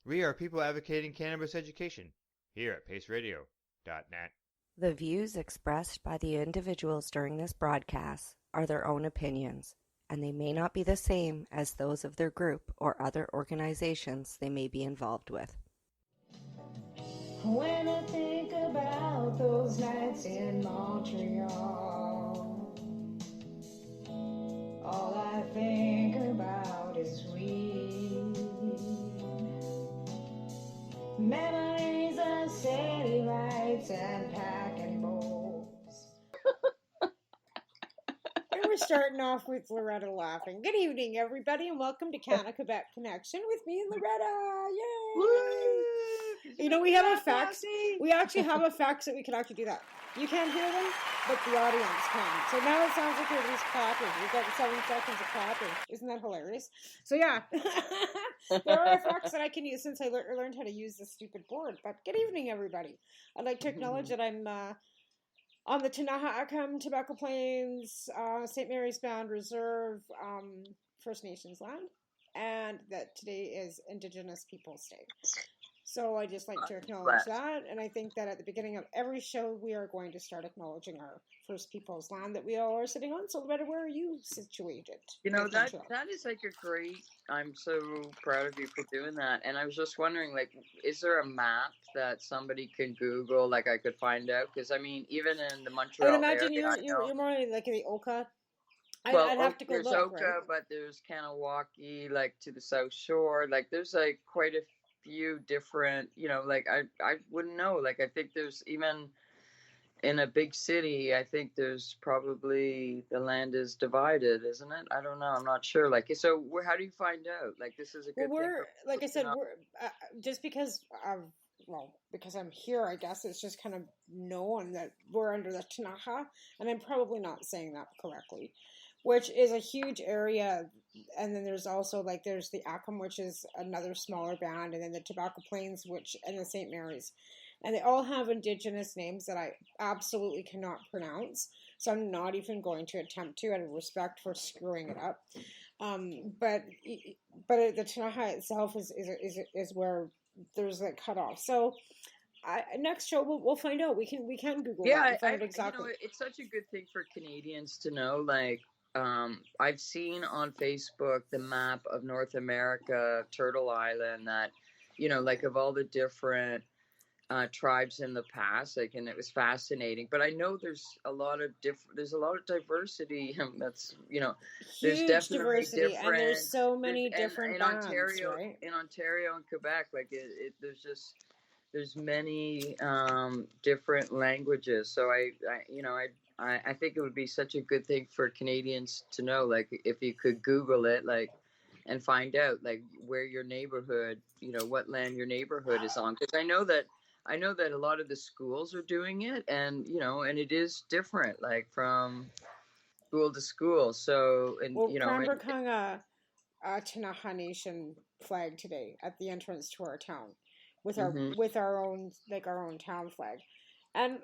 We are people advocating cannabis education here at paceradio.net. The views expressed by the individuals during this broadcast are their own opinions, and they may not be the same as those of their group or other organizations they may be involved with. When I think about those nights in Montreal, all I think about is weed. Memories of city lights and packing bowls. And we're starting off with Loretta laughing. Good evening, everybody, and welcome to CannaQuebec Connection with me and Loretta. Yay! Woo! You know, we have effects. We actually have effects that we can actually do that. You can't hear them, but the audience can. So now it sounds like everybody's clapping. We've got 7 seconds of clapping. Isn't that hilarious? So yeah, there are effects that I can use since I learned how to use this stupid board. But good evening, everybody. I'd like to acknowledge that I'm on the Tanaha'akam, Tobacco Plains, St. Mary's Band Reserve, First Nations land, and that today is Indigenous Peoples Day. So I just like to acknowledge that, and I think that at the beginning of every show, we are going to start acknowledging our First Peoples land that we all are sitting on. So Loretta, where are you situated? You know, that is like a great, I'm so proud of you for doing that. And I was just wondering, like, is there a map that somebody can Google, like I could find out? Because, I mean, even in the Montreal I would imagine area, you're more like in the Oka. Well, I'd have to go there's look, Oka, right? but there's CannaQuebec, like, to the South Shore. Like, there's, like, quite a few different, you know, like, I wouldn't know. Like, I think there's even in a big city, I think there's probably the land is divided, isn't it? I don't know. I'm not sure. Like, so how do you find out? Like, this is a good thing. Like I said, we're just because because I'm here, I guess it's just kind of known that we're under the Tanaha, and I'm probably not saying that correctly, which is a huge area. And then there's also there's the Acom, which is another smaller band, and then the Tobacco Plains, and the St. Mary's. And they all have indigenous names that I absolutely cannot pronounce. So I'm not even going to attempt to, out of respect for screwing it up. But the Tanaha itself is where there's that cutoff. So next show we'll find out. We can Google that and find out exactly. You know, it's such a good thing for Canadians to know. Like, I've seen on Facebook the map of North America, Turtle Island, that, you know, like, of all the different tribes in the past, like, and it was fascinating. But I know there's a lot of diversity. That's, you know, there's huge definitely diversity, different, and there's so many different in bands, Ontario, right? In Ontario and Quebec, like there's many different languages. So I think it would be such a good thing for Canadians to know, like, if you could Google it, like, and find out, like, where your neighborhood, you know, what land your neighborhood is on. Because I know that a lot of the schools are doing it, and, you know, and it is different, like, from school to school. So, and, you know, Cranbrook hung a Tanaha Nation flag today at the entrance to our town with our own town flag, and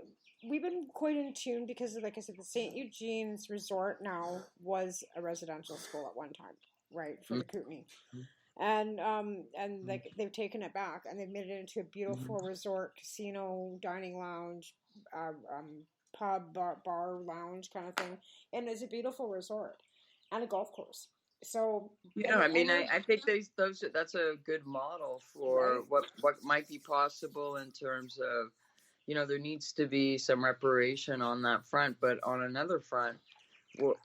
we've been quite in tune because, like I said, the St. Eugene's Resort now was a residential school at one time, right, for the Kootenai. And like they've taken it back and they've made it into a beautiful resort, casino, dining lounge, pub, bar lounge kind of thing, and it's a beautiful resort and a golf course. So yeah, I mean, I think that's a good model for what might be possible in terms of, you know, there needs to be some reparation on that front, but on another front,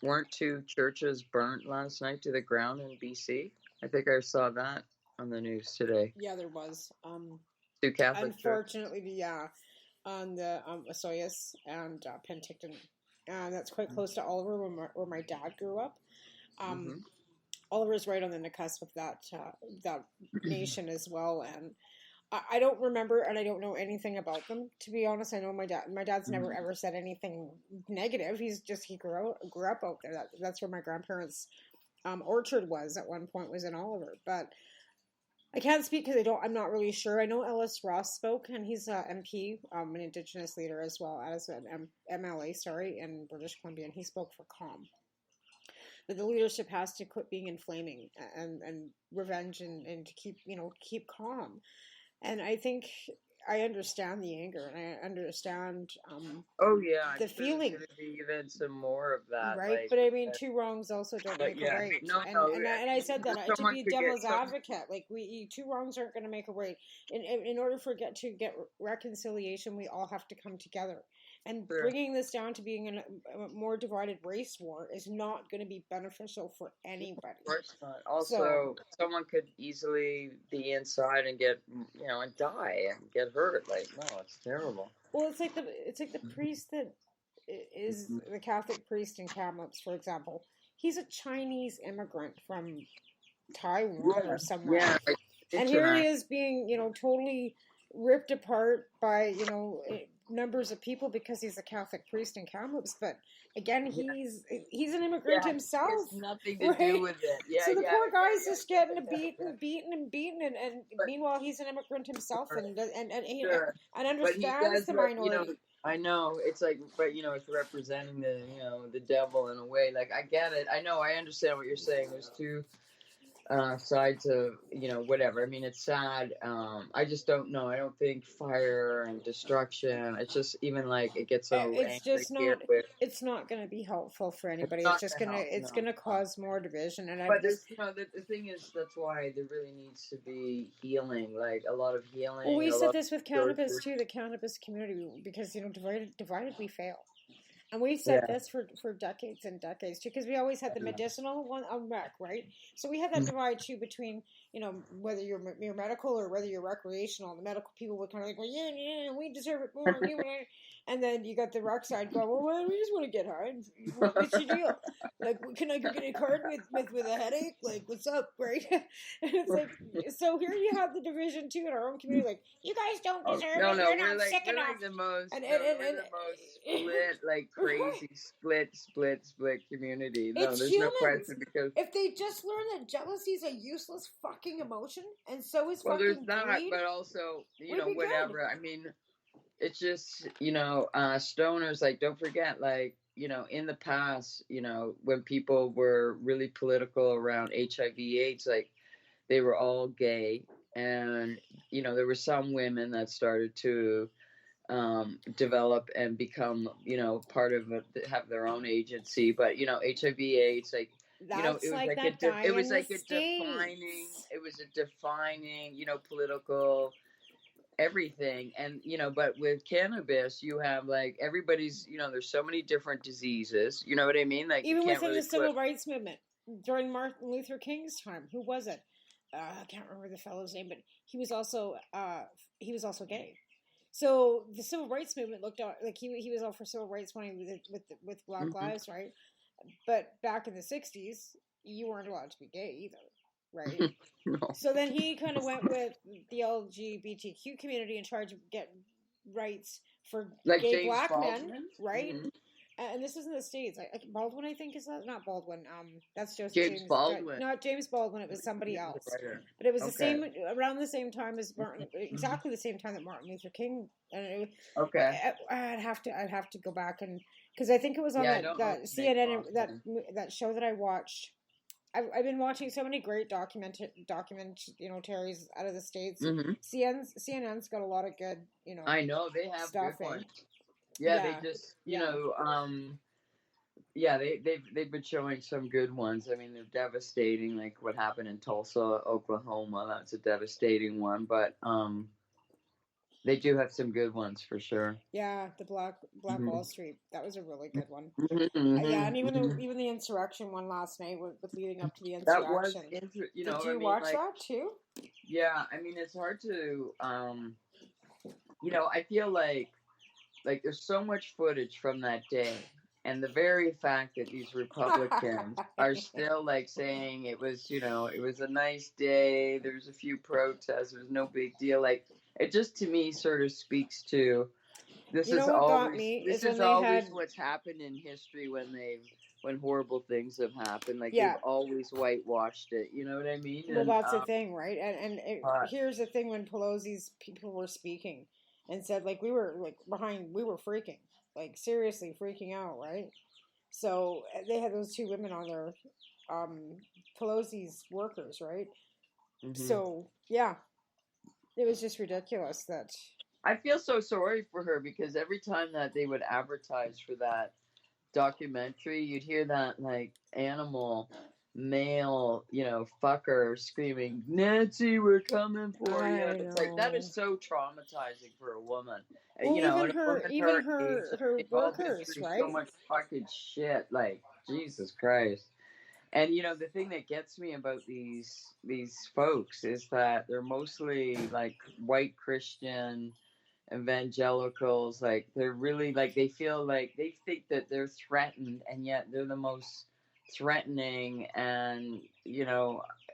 weren't 2 churches burnt last night to the ground in BC? I think I saw that on the news today. Yeah, there was. 2 Catholic unfortunately, yeah, on the Osoyoos and Penticton, and that's quite close to Oliver, where my dad grew up. Oliver's right on the cusp of that nation as well, and I don't remember, and I don't know anything about them, to be honest. I know my dad's never ever said anything negative. He grew up out there. That's where my grandparents' orchard was at one point, was in Oliver. But I can't speak because I'm not really sure. I know Ellis Ross spoke, and he's MP, an Indigenous leader, as well as an MLA, in British Columbia, and he spoke for CALM. but the leadership has to quit being inflaming and revenge and to keep calm. And I think I understand the anger, and I understand Oh yeah, I'm the sure there's feeling, gonna be even some more of that. right? Like, But I mean, two wrongs also don't but make a yeah, right. no, And no. and I, I and I mean, said that to someone be could get devil's advocate, like two wrongs aren't going to make a right. In order for to get reconciliation, we all have to come together. And Sure. bringing this down to being a more divided race war is not going to be beneficial for anybody. Of course not. Also, someone could easily be inside and get, and die and get hurt. Like, no, it's terrible. Well, it's like the priest that is the Catholic priest in Kamloops, for example. He's a Chinese immigrant from Taiwan or somewhere. Yeah, like, And here he is being, totally ripped apart by, numbers of people because he's a Catholic priest in Kamloops. But again, he's an immigrant himself. It has nothing to do with it. Yeah, so the poor guy's just getting beaten, and but, meanwhile he's an immigrant himself and sure. understands the minority. I know it's like, but it's representing the devil in a way. Like, I get it. I know. I understand what you're saying. There's two sides of whatever. I mean, it's sad. I just don't know. I don't think fire and destruction. It's just even like it gets so. It's just not. It's not going to be helpful for anybody. It's just gonna. It's going to cause more division. And but the thing is, that's why there really needs to be healing, like a lot of healing. Well, we said this with cannabis too. The cannabis community, because divided we fail. And we've said this for decades and decades too, because we always had the medicinal one on rec, right? So we had that divide too between, whether you're medical or whether you're recreational. The medical people would kind of like, well, yeah, we deserve it more. And then you got the rec side going, well, we just want to get high. What's your deal? Like, can I get a card with a headache? Like, what's up, right? And it's like, so here you have the division too in our own community. Like, you guys don't deserve it. You're not sick enough. Like the most, and the most split, like crazy split community. No, it's there's humans. no question, because if they just learn that jealousy is a useless fucking emotion, and so is fucking there's that, greed, but also Good. whatever. I mean, it's just stoners. Like, don't forget, like in the past, when people were really political around HIV/AIDS, like they were all gay, and there were some women that started to develop and become part of have their own agency. But HIV/AIDS, like it was like a defining political everything. And but with cannabis, you have like everybody's there's so many different diseases, you know what I mean, like even within the civil rights movement during Martin Luther King's time. Who was it? I can't remember the fellow's name, but he was also gay. So the civil rights movement looked out like he was all for civil rights when he was with Black Lives, right? But back in the 60s, you weren't allowed to be gay either, right? No. So then he kind of went with the LGBTQ community and tried to get rights for like gay James black Baldwin? men, right? And this is in the States. Baldwin, I think, is that not Baldwin? That's Joseph James Baldwin. Not James Baldwin. It was somebody else. But it was the same around the same time as Martin, exactly the same time that Martin Luther King. And I'd have to go back and because I think it was on that CNN that show that I watched. I've been watching so many great documentaries out of the States. CNN's got a lot of good I know they have stuff good ones. Yeah, they just they've been showing some good ones. I mean, they're devastating, like what happened in Tulsa, Oklahoma. That's a devastating one, but they do have some good ones for sure. Yeah, the Black Wall Street, that was a really good one. Yeah, and even the insurrection one last night with leading up to the insurrection. That was did you watch that too? Yeah, I mean, it's hard to I feel like there's so much footage from that day, and the very fact that these Republicans are still like saying it was it was a nice day, there's a few protests, there's no big deal, like it just to me sort of speaks to this is always what's happened in history when horrible things have happened, like they've always whitewashed it, you know what I mean? Well, that's the thing, right? And here's the thing: when Pelosi's people were speaking and said like we were freaking, like seriously freaking out, right? So they had those two women on there, Pelosi's workers, right? Mm-hmm. So yeah, it was just ridiculous that. I feel so sorry for her because every time that they would advertise for that documentary, you'd hear that like animal male, fucker screaming, "Nancy, we're coming for you." I It's like that know. is so traumatizing for a woman. Well, And even a woman even her age, her they've all been workers, through so right? much fucking shit. Like Jesus Christ. And the thing that gets me about these folks is that they're mostly like white Christian evangelicals. Like they're really like they feel like they think that they're threatened, and yet they're the most threatening. And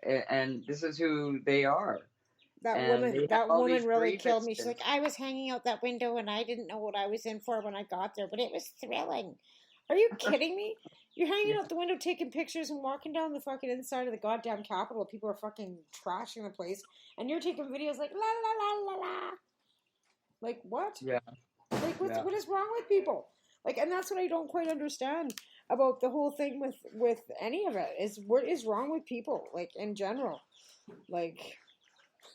and this is who they are. And they have That all these woman really killed me. She's grievances. like, I was hanging out that window and I didn't know what I was in for when I got there, but it was thrilling. Are you kidding me? You're hanging Yeah. out the window taking pictures and walking down the fucking inside of the goddamn Capitol. People are fucking trashing the place, and you're taking videos like la la la la la. Like what? Yeah. Like Yeah. what is wrong with people? Like, and that's what I don't quite understand about the whole thing with any of it is what is wrong with people, like in general, like.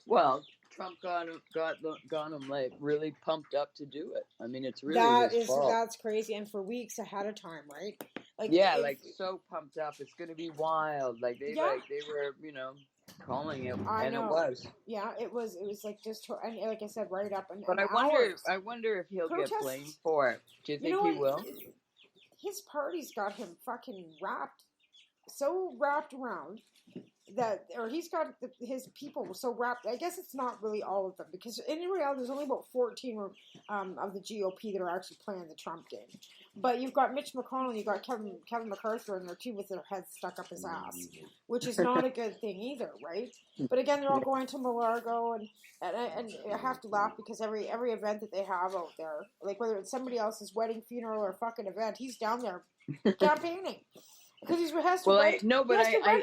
Well, Trump got him like really pumped up to do it. I mean, it's really his fault. That's crazy, and for weeks ahead of time, right? Like Yeah, like so pumped up. It's gonna be wild. Like they Yeah. they were calling it, I and it know. was. Yeah, it was like just and like I said, right up and But hours. I wonder if he'll get Protests. blamed for it. Do you You think know he what? will? His party's got him fucking so wrapped around that, or he's got his people so wrapped. I guess it's not really all of them, because in reality, there's only about 14 of the GOP that are actually playing the Trump game. But you've got Mitch McConnell, you've got Kevin McCarthy in there too, with their heads stuck up his ass, which is not a good thing either, right? But again, they're all going to Malargo, and I have to laugh because every event that they have out there, like whether it's somebody else's wedding, funeral, or fucking event, he's down there campaigning. Because he has to rent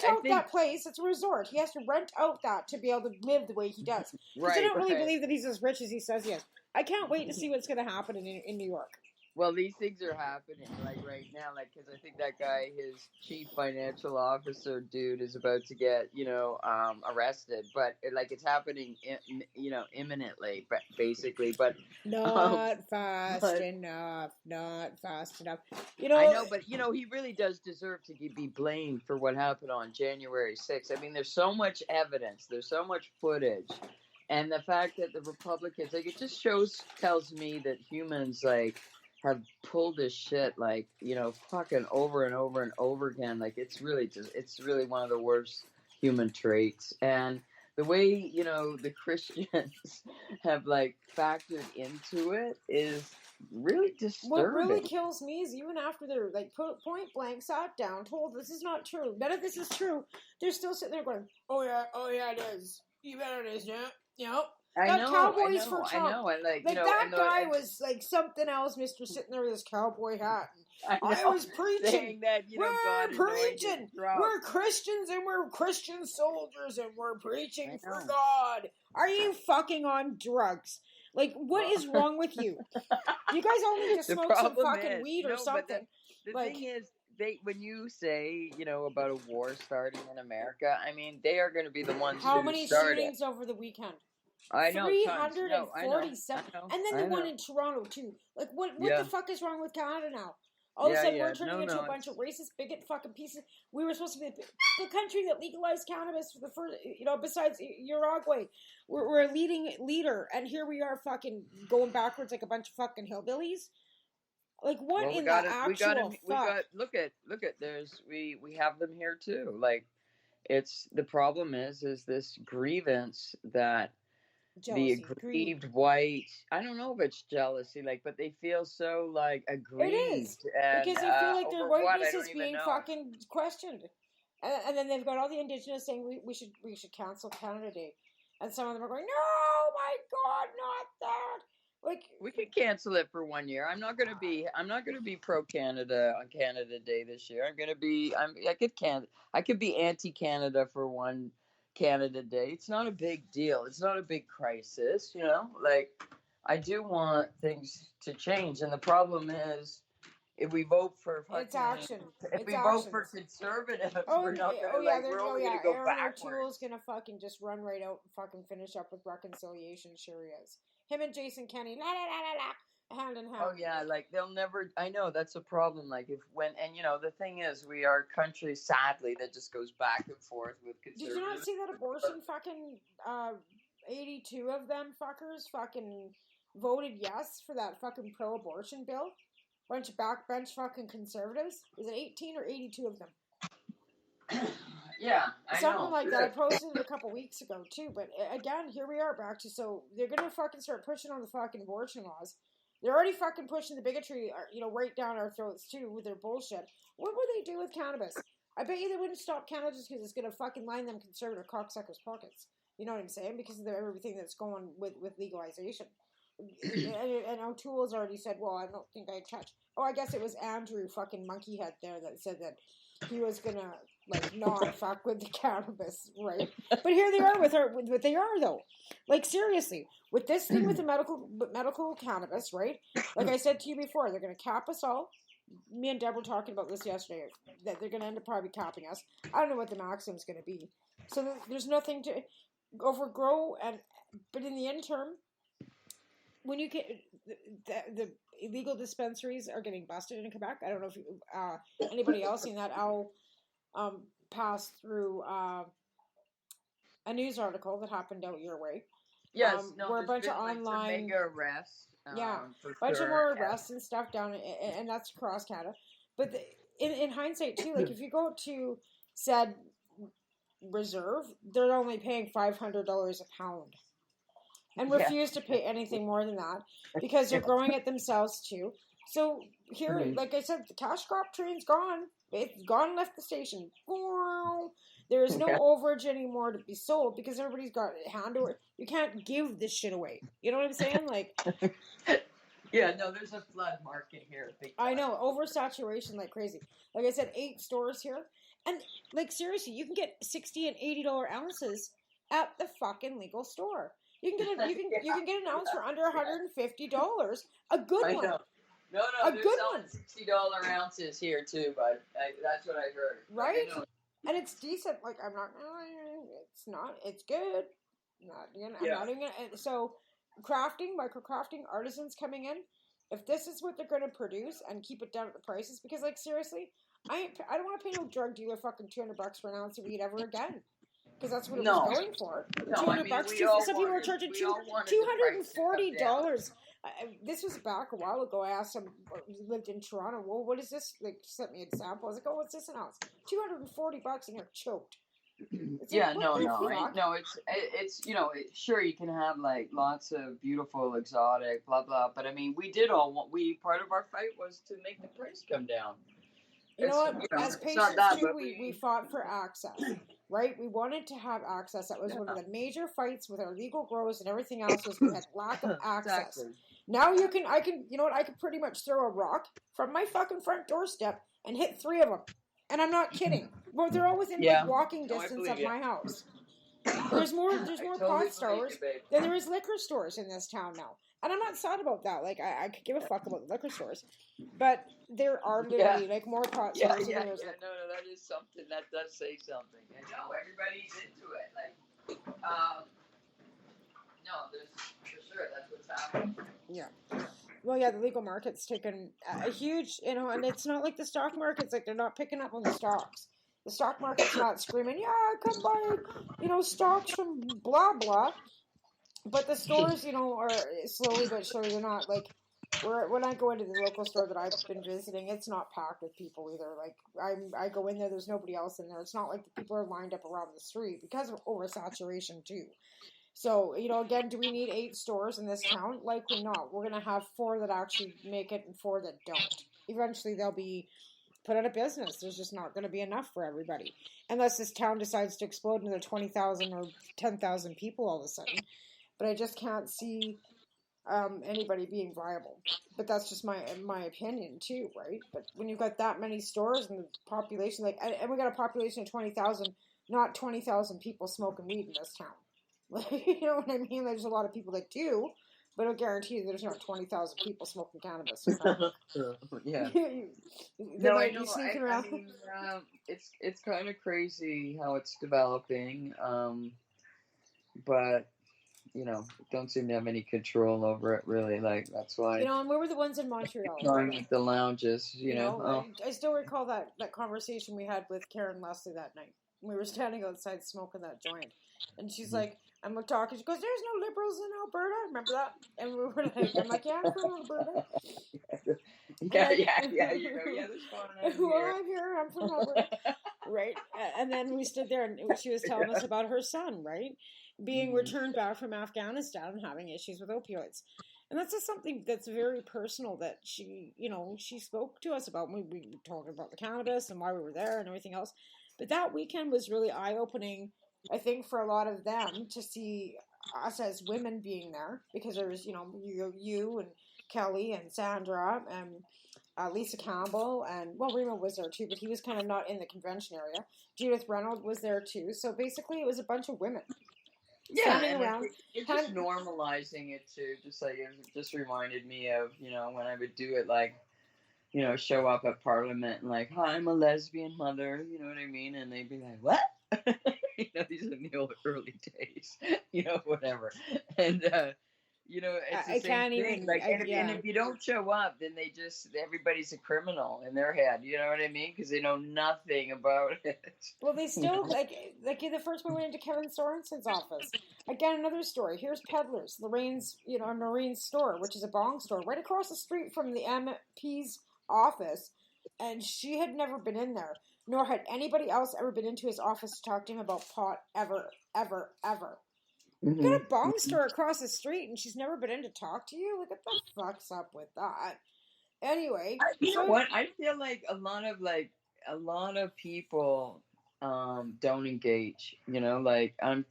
out that place. It's a resort. He has to rent out that to be able to live the way he does. Because I don't really believe that he's as rich as he says he is. I can't wait to see what's going to happen in New York. Well, these things are happening like right now, like because I think that guy, his chief financial officer dude, is about to get arrested, but it's happening, imminently, but basically, but not fast enough. I know, but he really does deserve to be blamed for what happened on January 6th. I mean, there's so much evidence, there's so much footage, and the fact that the Republicans, like, it just tells me that humans have pulled this shit fucking over and over and over again. Like it's really one of the worst human traits. And the way the Christians have factored into it is really disturbing. What really kills me is even after they're point blank sat down, told this is not true, none of this is true, they're still sitting there going, oh yeah it is, you bet it is, yeah. I know, Cowboys for Trump. I know. And that guy was like something else, Mr. Sitting there with his cowboy hat. I was preaching. That, we're preaching. We're Christians and we're Christian soldiers and we're preaching for God. Are you fucking on drugs? Like, what is wrong with you? You guys all need to smoke some fucking weed or something. The thing is, when you say, about a war starting in America, I mean, they are going to be the ones How who many start shootings it. over the weekend? I know, 347. And then the one in Toronto, too. Like, what the fuck is wrong with Canada now? All of a sudden, we're turning into a bunch of racist, bigot fucking pieces. We were supposed to be the country that legalized cannabis for the first, besides Uruguay. We're a leader, and here we are fucking going backwards like a bunch of fucking hillbillies. Like, what in the actual fuck? Look at, we have them here, too. Like, it's, the problem is this grievance that jealousy, the aggrieved white, I don't know if it's jealousy, but they feel so aggrieved. It is, and, because they feel like their whiteness is being fucking questioned, and then they've got all the Indigenous saying we should cancel Canada Day, and some of them are going, no, my God, not that. Like, we could cancel it for 1 year. I'm not gonna be pro Canada on Canada Day this year. I could be anti Canada for one Canada Day. It's not a big deal. It's not a big crisis, I do want things to change, and the problem is if we vote for It's fucking, action. if It's we vote for actions. conservatives, Oh, we're not gonna we're only gonna go Aaron backwards. O'Toole's gonna fucking just run right out and fucking finish up with reconciliation. Sure he is. Him and Jason Kenney, la la la la la, hand in hand. Oh yeah, like they'll never. I know that's a problem. Like if when and the thing is, we are a country sadly that just goes back and forth with Did conservatives. you not see that abortion fucking 82 of them fuckers fucking voted yes for that fucking pro-abortion bill? Bunch of backbench fucking conservatives. Is it 18 or 82 of them? Yeah, I Something know. like that. I posted it a couple weeks ago too. But again, here we are back to, so they're gonna fucking start pushing on the fucking abortion laws. They're already fucking pushing the bigotry, right down our throats too with their bullshit. What would they do with cannabis? I bet you they wouldn't stop cannabis because it's gonna fucking line them conservative cocksuckers' pockets. You know what I'm saying? Because of everything that's going with legalization. And O'Toole's already said, well, I don't think I touch. Oh, I guess it was Andrew fucking Monkeyhead there that said that he was gonna not fuck with the cannabis, right? But here they are with what they are though. Like seriously, with this thing with the medical cannabis, right? Like I said to you before, they're gonna cap us all. Me and Deb were talking about this yesterday, that they're gonna end up probably capping us. I don't know what the maximum's gonna be. So there's nothing to overgrow, but in the interim, when you get the illegal dispensaries are getting busted in Quebec. I don't know if anybody else seen that. I'll pass through a news article that happened out your way. Yes, where a bunch of online mega arrests. Bunch of more arrests and stuff down, and that's across Canada. But in hindsight too, like if you go to said reserve, they're only paying $500 a pound. And refuse to pay anything more than that because they're growing it themselves too. So here, like I said, the cash crop train's gone. It's gone and left the station. There is no overage anymore to be sold because everybody's got hand over. You can't give this shit away. You know what I'm saying? Like, yeah, no, there's a flood market here. I know, oversaturation like crazy. Like I said, 8 stores here, and like seriously, you can get $60 and $80 ounces at the fucking legal store. You can get an ounce for under $150. A good one. No, they're selling $60 ounces here too, but that's what I heard. Right? And it's decent. Like it's good. So micro crafting, artisans coming in. If this is what they're going to produce and keep it down at the prices, because like seriously, I don't want to pay no drug dealer fucking $200 for an ounce of weed ever again. Because that's what it was going for. No, $200. Some people were charging $240. This was back a while ago. I asked him, he lived in Toronto. Well, what is this? Like, sent me a sample. I was like, oh, what's this an ounce? $240, and you're choked. It's yeah, like, no. It's sure you can have like lots of beautiful exotic blah blah, but I mean part of our fight was to make the price come down. You know what? As patients too, we fought for access. Right? We wanted to have access. That was one of the major fights with our legal grows and everything else was we had lack of access. Exactly. Now I could pretty much throw a rock from my fucking front doorstep and hit 3 of them. And I'm not kidding. Well, they're all within walking distance of my house. There's more pot stores than there is liquor stores in this town now. And I'm not sad about that. Like, I could give a fuck about the liquor stores. But there are literally, more pot stores than there is liquor. No, that is something. That does say something. And no, everybody's into it. Like, no, for sure, that's what's happening. Yeah. Well, yeah, the legal market's taken a huge, and it's not like the stock market's, like, they're not picking up on the stocks. The stock market's not screaming, yeah, come buy, stocks from blah, blah. But the stores, are slowly but surely, they're not, like, when I go into the local store that I've been visiting, it's not packed with people either. Like, I go in there, there's nobody else in there. It's not like the people are lined up around the street because of oversaturation, too. So, again, do we need 8 stores in this town? Likely not. We're going to have 4 that actually make it and 4 that don't. Eventually, they'll be put out of business. There's just not going to be enough for everybody. Unless this town decides to explode into 20,000 or 10,000 people all of a sudden. But I just can't see anybody being viable. But that's just my opinion, too, right? But when you've got that many stores and the population, and we got a population of 20,000, not 20,000 people smoking weed in this town. You know what I mean? There's a lot of people that do, but I'll guarantee you there's not 20,000 people smoking cannabis in Quebec. Yeah. They No, I might know. be sneaking I around. mean, it's kind of crazy how it's developing. But don't seem to have any control over it really. Like that's why And we were the ones in Montreal. trying with the lounges. I still recall that conversation we had with Karen Leslie that night. We were standing outside smoking that joint, and she's like, "I'm talking." She goes, "There's no liberals in Alberta." Remember that? And we were like, "I'm like, yeah, I'm from Alberta." yeah. There's going on Well, here. I'm here. I'm from Alberta, right? And then we stood there, and she was telling us about her son, right, being returned back from Afghanistan and having issues with opioids. And that's just something that's very personal that she spoke to us about. We were talking about the cannabis and why we were there and everything else. But that weekend was really eye-opening, I think, for a lot of them to see us as women being there, because there was, you and Kelly and Sandra and Lisa Campbell, and Remo was there too, but he was kind of not in the convention area. Judith Reynolds was there too. So basically it was a bunch of women. Yeah, standing and around. it's just normalizing it too. Just like it just reminded me of when I would do it, like show up at Parliament and like, hi, I'm a lesbian mother. You know what I mean? And they'd be like, what? These are in the early days. Whatever. And it's the I same can't thing. even. Like, and if you don't show up, then everybody's a criminal in their head. You know what I mean? Because they know nothing about it. Well, they still like the first one went into Kevin Sorensen's office. Again, another story. Here's Peddlers, Lorraine's, Noreen's store, which is a bong store right across the street from the MP's office, and she had never been in there, nor had anybody else ever been into his office to talk to him about pot ever, ever, ever. You got a bong store across the street, and she's never been in to talk to you? Like, what the fuck's up with that? Anyway, you know what? I feel like a lot of people don't engage. Like I'm,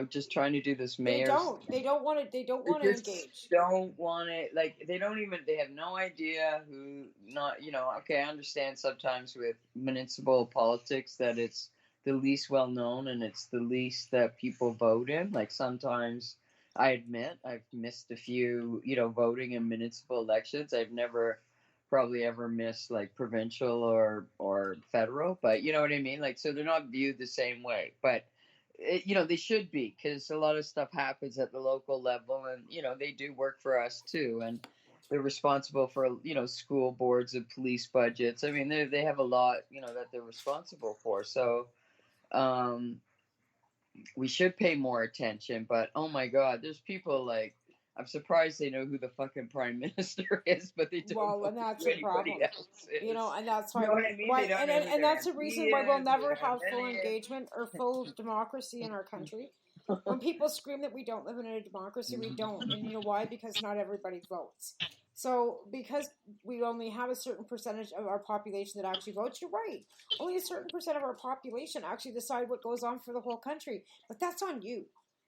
just trying to do this mayor's. They don't want to. They don't want to engage. Don't want it. Like they don't even. They have no idea who. Not. Okay, I understand sometimes with municipal politics that it's the least well known and it's the least that people vote in. Like sometimes, I admit I've missed a few. Voting in municipal elections. I've never probably ever missed like provincial or federal, but you know what I mean? Like, so they're not viewed the same way, but they should be, because a lot of stuff happens at the local level, and they do work for us too, and they're responsible for school boards and police budgets. I mean, they have a lot that they're responsible for, so we should pay more attention. But oh my god, there's people like, I'm surprised they know who the fucking prime minister is, but they don't know and that's who a problem. else is. And that's why. You know what I mean? Why, and that's the reason why we'll never have full any engagement or full democracy in our country. When people scream that we don't live in a democracy, we don't. And you know why? Because not everybody votes. So because we only have a certain percentage of our population that actually votes, you're right. Only a certain percent of our population actually decide what goes on for the whole country. But that's on you.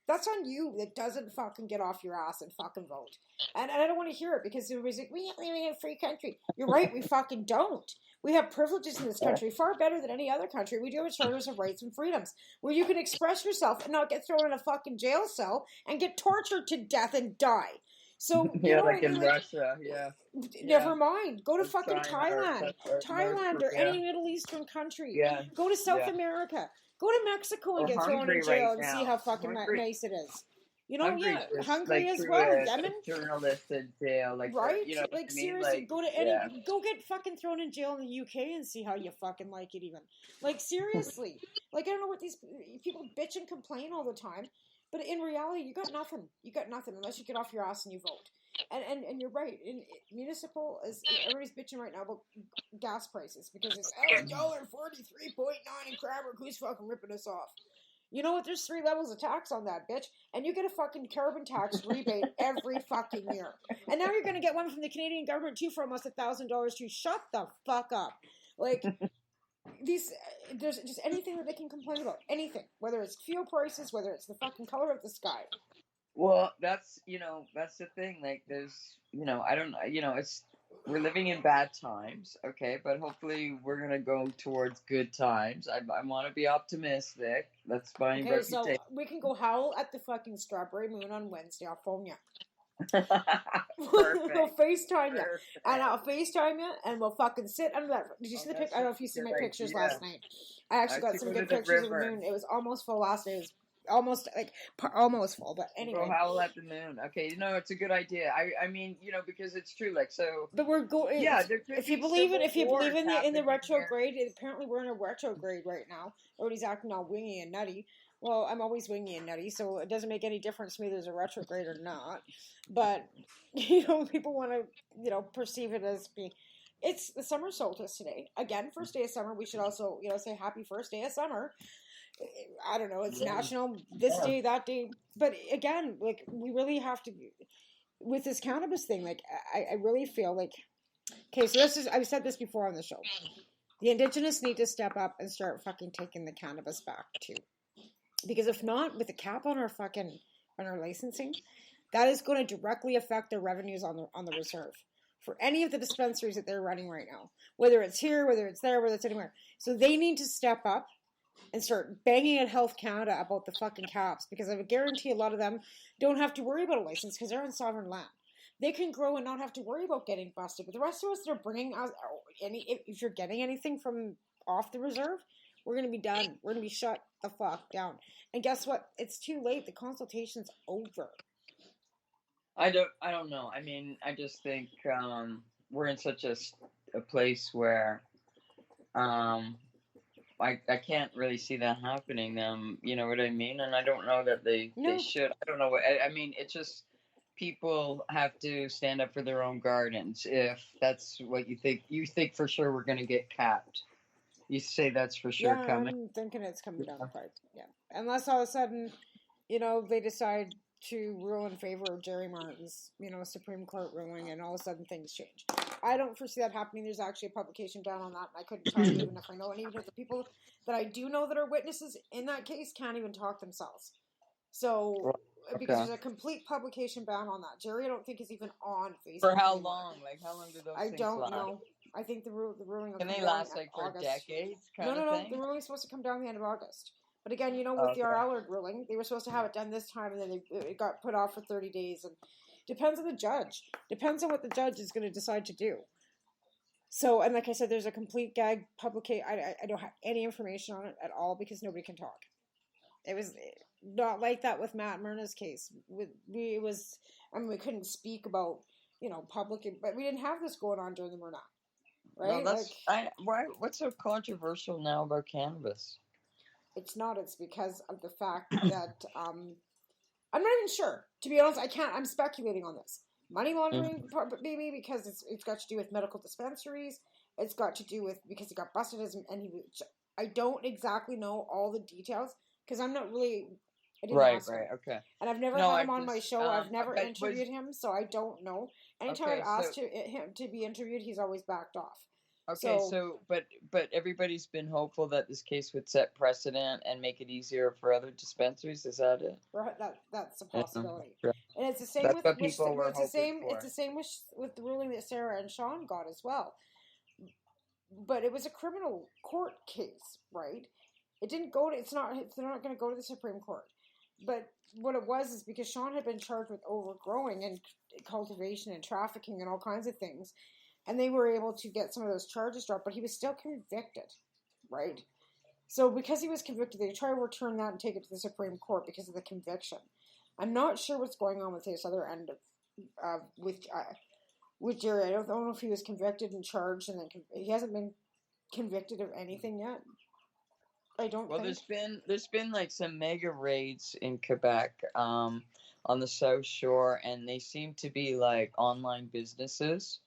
That's on you that doesn't fucking get off your ass and fucking vote. And I don't want to hear it, because everybody's like, we live in a free country. You're right, we fucking don't. We have privileges in this country far better than any other country. We do have charters of rights and freedoms where you can express yourself and not get thrown in a fucking jail cell and get tortured to death and die. So like in Russia, Never mind. Go to fucking Thailand or any Middle Eastern country. Yeah. Go to South America. Go to Mexico and get thrown in jail and see how fucking nice it is. Hungary as well. Yemen, journalists in jail, like right? Like seriously, go to go get fucking thrown in jail in the UK and see how you fucking like it. Even like seriously, like I don't know what these people bitch and complain all the time, but in reality, you got nothing. You got nothing unless you get off your ass and you vote. And you're right. In municipal, as everybody's bitching right now about gas prices because it's $1.43.9 in Crabber. Who's fucking ripping us off? You know what? There's 3 levels of tax on that, bitch. And you get a fucking carbon tax rebate every fucking year. And now you're going to get one from the Canadian government, too, for almost $1,000 too. Shut the fuck up. Like, there's just anything that they can complain about. Anything. Whether it's fuel prices, whether it's the fucking color of the sky. Well, that's the thing. Like, there's, I don't, we're living in bad times, okay, but hopefully we're going to go towards good times. I want to be optimistic. That's my reputation. So we can go howl at the fucking strawberry moon on Wednesday. I'll phone you. We'll Perfect. FaceTime you, Perfect. and I'll FaceTime you, and we'll fucking sit under that. Did you see the pic? That's I don't know such if you a see good my pictures idea. last night. I actually got To some go to good the pictures of the river. moon. It was almost full last night. It was almost like almost full, but Go anyway. howl at the moon. Okay, it's a good idea. I mean, because it's true. Like, so, But we're going. yeah, there could If you be believe civil if you believe wars in the happening here. retrograde, apparently we're in a retrograde right now. Everybody's acting all wingy and nutty. Well, I'm always wingy and nutty, so it doesn't make any difference to me if there's a retrograde or not. But people want to perceive it as being. It's the summer solstice today. Again, first day of summer. We should also say happy first day of summer. I don't know. It's Yeah. national this Yeah. day, that day. But again, like we really have to with this cannabis thing. Like I really feel like okay. So this is I've said this before on the show. The Indigenous need to step up and start fucking taking the cannabis back too. Because if not, with a cap on our licensing, that is going to directly affect their revenues on the reserve for any of the dispensaries that they're running right now. Whether it's here, whether it's there, whether it's anywhere. So they need to step up and start banging at Health Canada about the fucking caps, because I would guarantee a lot of them don't have to worry about a license because they're in sovereign land. They can grow and not have to worry about getting busted. But the rest of us that are bringing us if you're getting anything from off the reserve, we're going to be done. We're going to be shut the fuck down. And guess what? It's too late. The consultation's over. I don't know. I mean, I just think we're in such a place where I can't really see that happening. You know what I mean? And I don't know that they should. I don't know what I mean. It's just people have to stand up for their own gardens. If that's what you think for sure we're going to get capped. You say that's for sure coming. I'm thinking it's coming down the pipe. Yeah, unless all of a sudden, they decide to rule in favor of Jerry Martin's, Supreme Court ruling, and all of a sudden things change. I don't foresee that happening. There's actually a publication down on that, and I couldn't tell you even if I know. And even if the people that I do know that are witnesses in that case can't even talk themselves. So, because there's a complete publication ban on that. Jerry, I don't think is even on Facebook. For how long? Like, how long do those things last? I don't know. I think the ruling will Can come they down last like for August. Decades? No. Thing? The ruling's supposed to come down the end of August. But again, with the R. Allard ruling, they were supposed to have it done this time, and then it got put off for 30 days. And depends on the judge. Depends on what the judge is going to decide to do. So, and like I said, there's a complete gag publication. I don't have any information on it at all because nobody can talk. It was not like that with Matt Myrna's case. We couldn't speak about, public, but we didn't have this going on during the Myrna. Right? No, what's so controversial now about cannabis? It's not. It's because of the fact that I'm not even sure. To be honest, I'm speculating on this. Money laundering, maybe because it's got to do with medical dispensaries. It's got to do with because he got busted I don't exactly know all the details because I'm not really. I didn't ask him. Okay. And I've never had him on my show. I've never interviewed him, so I don't know. Anytime I've asked him to be interviewed, he's always backed off. Okay, but everybody's been hopeful that this case would set precedent and make it easier for other dispensaries. Is that it? That's a possibility. Yeah. And it's the same That's with what people were hoping for. It's the same with the ruling that Sarah and Sean got as well. But it was a criminal court case, right? It didn't go to. They're not going to go to the Supreme Court. But what it was is because Sean had been charged with overgrowing and cultivation and trafficking and all kinds of things. And they were able to get some of those charges dropped, but he was still convicted, right? So because he was convicted, they try to return that and take it to the Supreme Court because of the conviction. I'm not sure what's going on with his other end of with Jerry. I don't know if he was convicted and charged, and then he hasn't been convicted of anything yet. I don't. Well, there's been like some mega raids in Quebec, on the South Shore, and they seem to be like online businesses.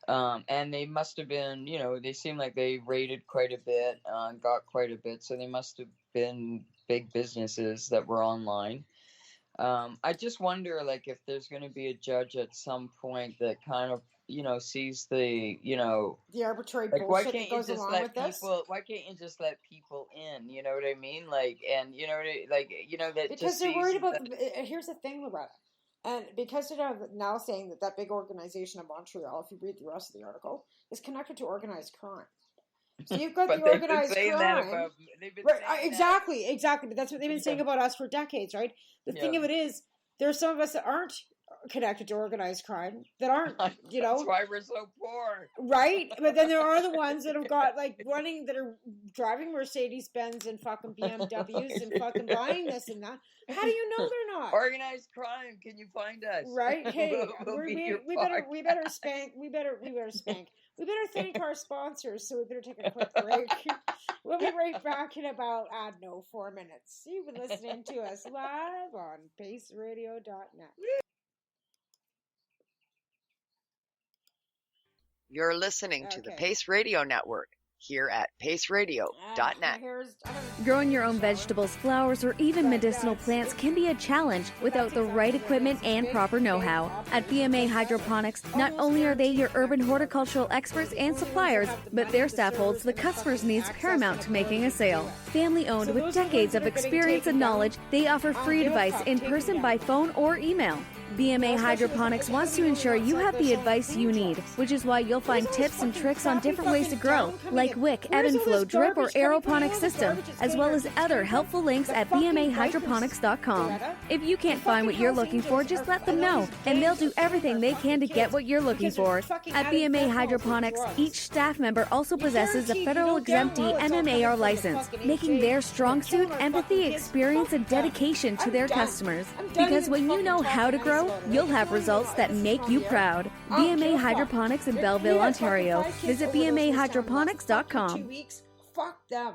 And they must have been, they seem like they raided quite a bit, got quite a bit. So they must have been big businesses that were online. I just wonder, like, if there's going to be a judge at some point that kind of, sees the arbitrary like, bullshit that goes along with this. Why can't you just let people in? You know what I mean? Like, and that because they're worried about. Here's the thing, Loretta. And because they're now saying that big organization in Montreal, if you read the rest of the article, is connected to organized crime. So you've got the organized crime. Exactly. But that's what they've been saying about us for decades, right? The thing of it is, there are some of us that aren't connected to organized crime that aren't, you know. That's why we're so poor. Right? But then there are the ones that have got, like, that are driving Mercedes-Benz and fucking BMWs and fucking buying this and that. How do you know they're not? Organized crime, can you find us? Right? Hey, we better spank. We better thank our sponsors, so we better take a quick break. We'll be right back in about, 4 minutes. You've been listening to us live on paceradio.net. You're listening to the Pace Radio Network here at paceradio.net. Growing your own vegetables, flowers, or even medicinal plants can be a challenge without the right equipment and proper know-how. At BMA Hydroponics, not only are they your urban horticultural experts and suppliers, but their staff holds the customer's needs paramount to making a sale. Family-owned with decades of experience and knowledge, they offer free advice in person, by phone, or email. BMA Hydroponics wants to ensure you have the advice you need, which is why you'll find tips and tricks on different ways to grow, like wick, ebb and flow, drip, or aeroponic system, as well as other helpful links at bmahydroponics.com. If you can't find what you're looking for, just let them know, and they'll do everything they can to get what you're looking for. At BMA Hydroponics, each staff member also possesses a federal exemptee MMAR license, making their strong suit empathy, experience, and dedication to their customers. Because when you know how to grow, you'll have results that make you proud. BMA Hydroponics in Belleville, Ontario. Visit bmahydroponics.com. Fuck them.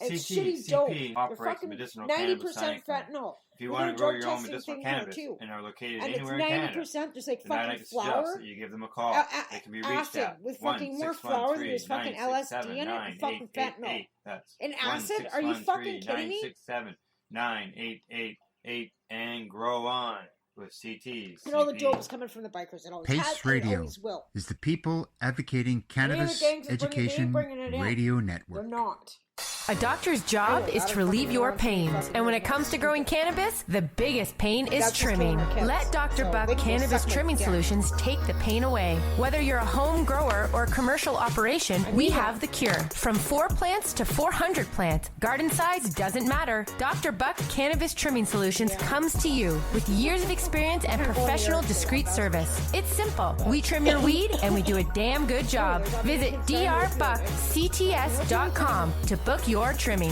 It's CT, shitty dope. CP They're operates fucking medicinal 90% cannabis science. fentanyl. If you We're want to doing grow drug your own testing medicinal thing here, cannabis too. and are located And anywhere it's in Canada, 90% just like then I fucking suggest flour. that you give them a call. They can be reached Acid at with fucking more flour than there's fucking LSD in it and fucking fentanyl. That's And acid? Are you fucking kidding me? 967-9888 and grow on with CTs. And all the dope is coming from the bikers. It always has, Pace and it Radio always will. is the people advocating cannabis education radio network. They're not. A doctor's job is to relieve your pains. And when it comes to growing cannabis, the biggest pain is trimming. Let Dr. Buck Cannabis Trimming Solutions take the pain away. Whether you're a home grower or a commercial operation, we have the cure. From 4 plants to 400 plants, garden size doesn't matter. Dr. Buck Cannabis Trimming Solutions comes to you with years of experience and professional discreet service. It's simple. We trim your weed and we do a damn good job. Visit drbuckcts.com to book your trimming.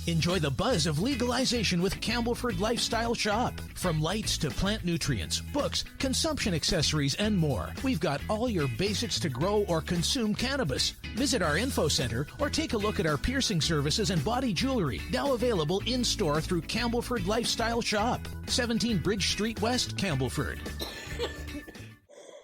Enjoy the buzz of legalization with Campbellford Lifestyle Shop. From lights to plant nutrients, books, consumption accessories, and more, we've got all your basics to grow or consume cannabis. Visit our info center or take a look at our piercing services and body jewelry, now available in-store through Campbellford Lifestyle Shop, 17 Bridge Street West, Campbellford.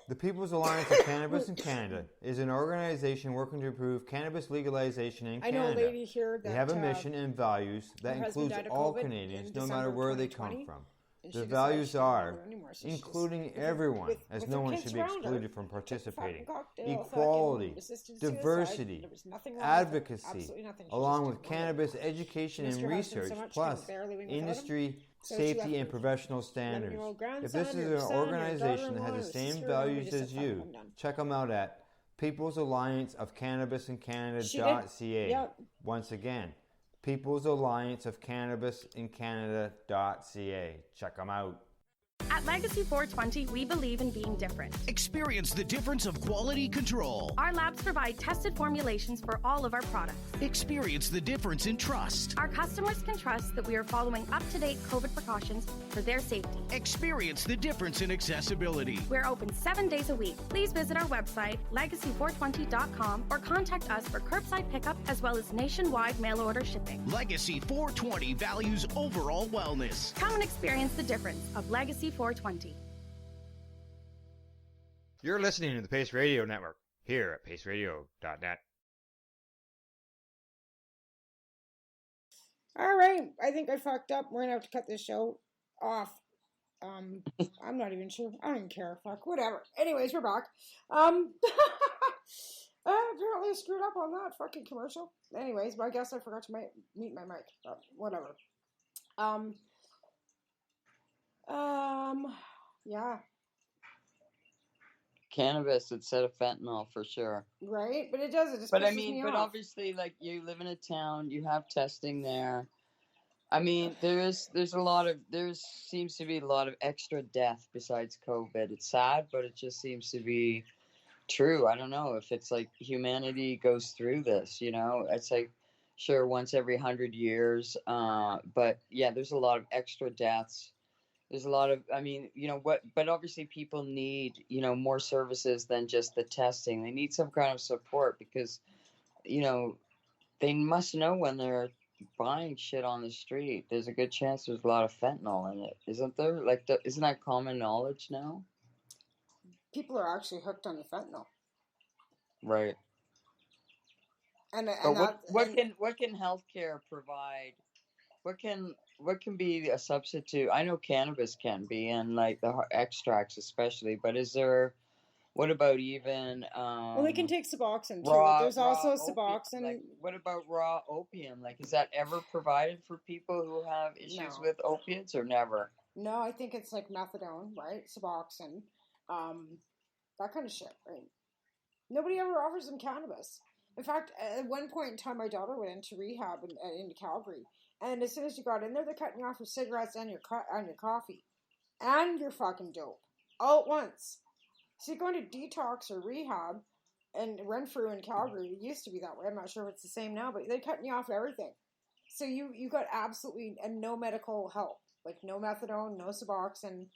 The People's Alliance of Cannabis in Canada is an organization working to improve cannabis legalization in Canada. I know a lady here that they have a mission and values that includes all Canadians, no matter where they come from. The values are including everyone, as no one should be excluded from participating, equality, diversity, advocacy, along with cannabis education and research, plus industry, safety, and professional standards. If this is an organization that has the same values as you, check them out at People's Alliance of Cannabis in Canada.ca. Once again, People's Alliance of Cannabis in Canada.ca. Check them out. At Legacy 420, we believe in being different. Experience the difference of quality control. Our labs provide tested formulations for all of our products. Experience the difference in trust. Our customers can trust that we are following up-to-date COVID precautions for their safety. Experience the difference in accessibility. We're open 7 days a week. Please visit our website, legacy420.com, or contact us for curbside pickup as well as nationwide mail order shipping. Legacy 420 values overall wellness. Come and experience the difference of Legacy 420. You're listening to the Pace Radio Network here at paceradio.net. All right, I think I fucked up. We're gonna have to cut this show off. I'm not even sure. I don't even care. Fuck, whatever. Anyways, we're back. Apparently I screwed up on that fucking commercial. Anyways, but I guess I forgot to mute my mic. But whatever. Yeah. Cannabis instead of fentanyl for sure. Right, but it does. It just But pisses I mean, me but off. obviously, like, you live in a town, you have testing there. I mean, there seems to be a lot of extra death besides COVID. It's sad, but it just seems to be true. I don't know if it's like humanity goes through this, it's like, sure, once every 100 years. But yeah, there's a lot of extra deaths. There's a lot of, I mean, but obviously people need, more services than just the testing. They need some kind of support because, they must know when they're buying shit on the street. There's a good chance there's a lot of fentanyl in it, isn't there? Like, isn't that common knowledge now? People are actually hooked on the fentanyl. Right. And what can healthcare provide? What can be a substitute? I know cannabis can be, and like the extracts especially. But what about even? Well, they can take Suboxone too. There's raw also opium. Suboxone. Like, what about raw opium? Like, is that ever provided for people who have issues with opiates, or never? No, I think it's like methadone, right? Suboxone, that kind of shit, right? Nobody ever offers them cannabis. In fact, at one point in time, my daughter went into rehab into Calgary, and as soon as you got in there, they're cutting you off your cigarettes and your coffee, and your fucking dope, all at once. So you go into detox or rehab, and Renfrew in Calgary, it used to be that way. I'm not sure if it's the same now, but they're cutting you off everything. So you got absolutely no medical help, like no methadone, no Suboxone.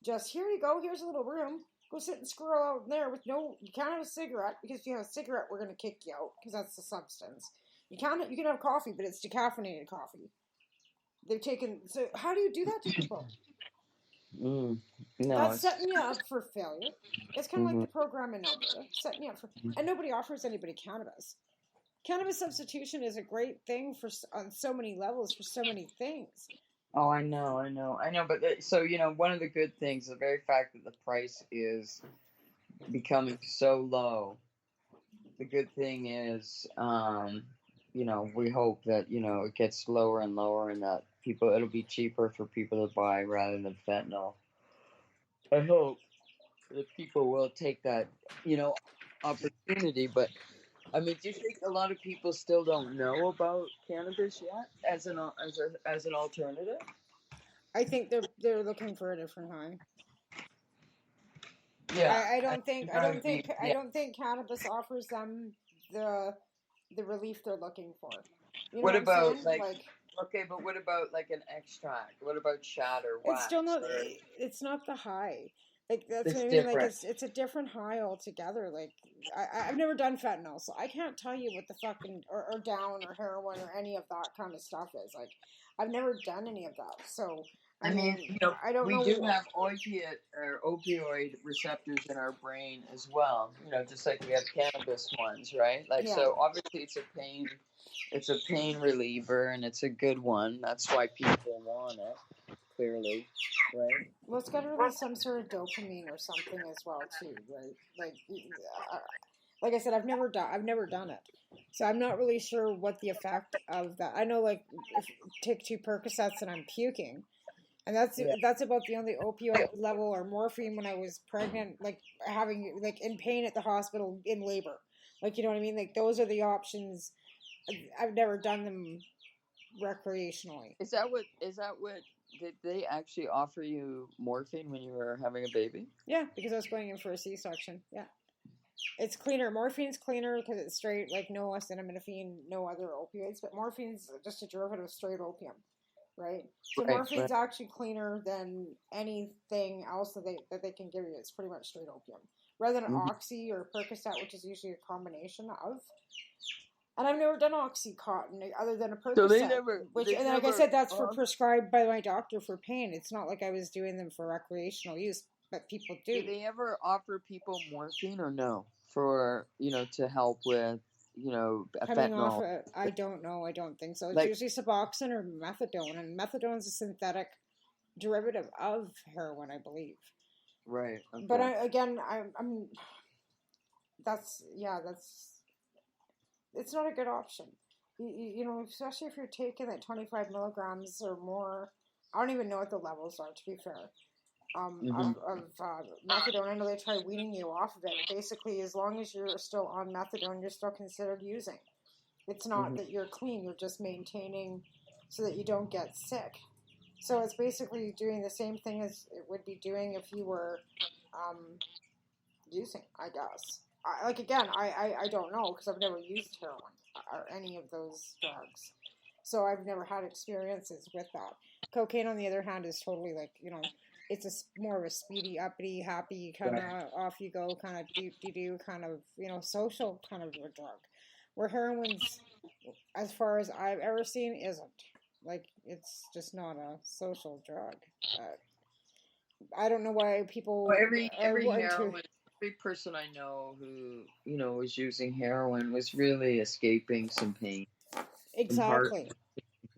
Just here you go. Here's a little room. Go sit and squirrel out in there with you can't have a cigarette, because if you have a cigarette, we're going to kick you out, because that's the substance. You can have coffee, but it's decaffeinated coffee. So how do you do that to people? No, That's setting you up for failure. It's kind of like the program in Alberta, setting you up for, and nobody offers anybody cannabis. Cannabis substitution is a great thing on so many levels for so many things. Oh, I know. But so, one of the good things, the very fact that the price is becoming so low, the good thing is, we hope that, it gets lower and lower, and that it'll be cheaper for people to buy rather than fentanyl. I hope that people will take that, opportunity. But I mean, do you think a lot of people still don't know about cannabis yet as an alternative? I think they're looking for a different high. Yeah, I don't think cannabis offers them the relief they're looking for. What about okay, but what about like an extract? What about shatter wax? It's still not. It's not the high. Like that's what I mean. Like it's a different high altogether. Like I've never done fentanyl, so I can't tell you what the fucking or down or heroin or any of that kind of stuff is. Like I've never done any of that, so. I mean, I don't know. We do have opioid receptors in our brain as well. Just like we have cannabis ones, right? Like, so obviously it's a pain reliever, and it's a good one. That's why people want it, clearly, right? Well, it's got to release some sort of dopamine or something as well, too, right? Like I said, I've never done it, so I'm not really sure what the effect of that. I know, like, if take 2 Percocets and I'm puking. And that's about the only opioid level or morphine when I was pregnant, like having like in pain at the hospital in labor. Like, you know what I mean? Like those are the options. I've never done them recreationally. Is that what did they actually offer you morphine when you were having a baby? Yeah, because I was going in for a C-section. Yeah. It's cleaner. Morphine's cleaner because it's straight, like no acetaminophen, no other opioids, but morphine's just a derivative of straight opium. Right, so morphine's actually cleaner than anything else that they can give you. It's pretty much straight opium, rather than Oxy or Percocet, which is usually a combination of. And I've never done Oxycontin other than a Percocet. So like I said, that's prescribed by my doctor for pain. It's not like I was doing them for recreational use, but people do. Do they ever offer people morphine or no for to help with? Coming off it, I don't know. I don't think so. It's usually Suboxone or methadone, and methadone is a synthetic derivative of heroin, I believe. Right. Okay. But I'm. It's not a good option. Especially if you're taking like 25 milligrams or more. I don't even know what the levels are, to be fair. Of methadone. I know they try weaning you off of it. Basically, as long as you're still on methadone, you're still considered using. It's not that you're clean. You're just maintaining so that you don't get sick. So it's basically doing the same thing as it would be doing if you were using, I guess. I don't know because I've never used heroin or any of those drugs. So I've never had experiences with that. Cocaine, on the other hand, is totally like, it's more of a speedy, uppity, happy, kind of off you go, kind of do kind of, social kind of a drug. Where heroin's, as far as I've ever seen, isn't. Like, it's just not a social drug. I don't know why people every heroin, every person I know who was using heroin was really escaping some pain. Exactly.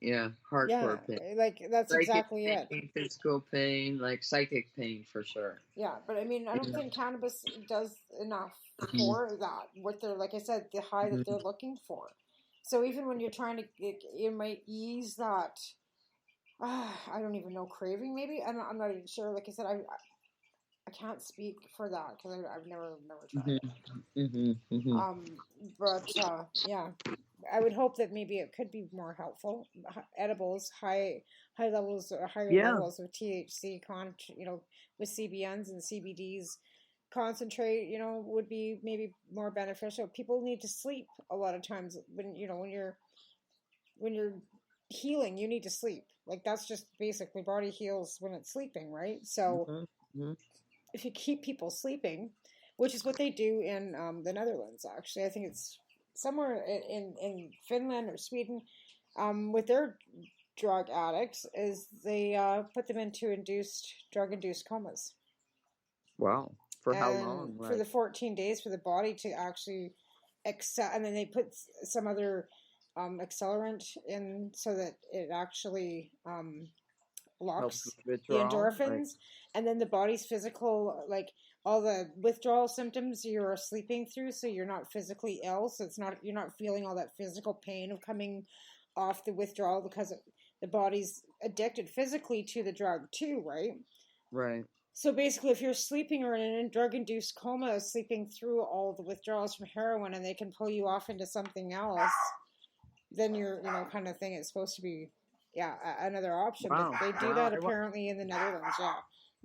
Hardcore pain. Like that's psychic exactly pain, it. Physical pain, like psychic pain for sure. Yeah, but I mean, I don't think cannabis does enough for that. What they're, like I said, the high that they're looking for. So even when you're trying to, it might ease that. I don't even know, craving maybe. I'm not even sure. Like I said, I can't speak for that because I've never tried it. But yeah, I would hope that maybe it could be more helpful. Edibles, high levels or higher levels of THC, with CBNs and CBDs, concentrate, would be maybe more beneficial. People need to sleep a lot of times when you're healing, you need to sleep. Like that's just basically body heals when it's sleeping, right? So if you keep people sleeping, which is what they do in the Netherlands, actually, I think it's somewhere in Finland or Sweden, with their drug addicts, is they put them into drug-induced comas. Wow. For how long? For the 14 days for the body to actually accept, and then they put some other accelerant in so that it actually blocks the endorphins, and then the body's physical, like all the withdrawal symptoms you're sleeping through, so you're not physically ill, so you're not feeling all that physical pain of coming off the withdrawal because the body's addicted physically to the drug too, right. So basically, if you're sleeping or in a drug-induced coma, sleeping through all the withdrawals from heroin, and they can pull you off into something else, then you're, kind of thing. It's supposed to be, another option. Wow. But they do that apparently in the Netherlands. Yeah.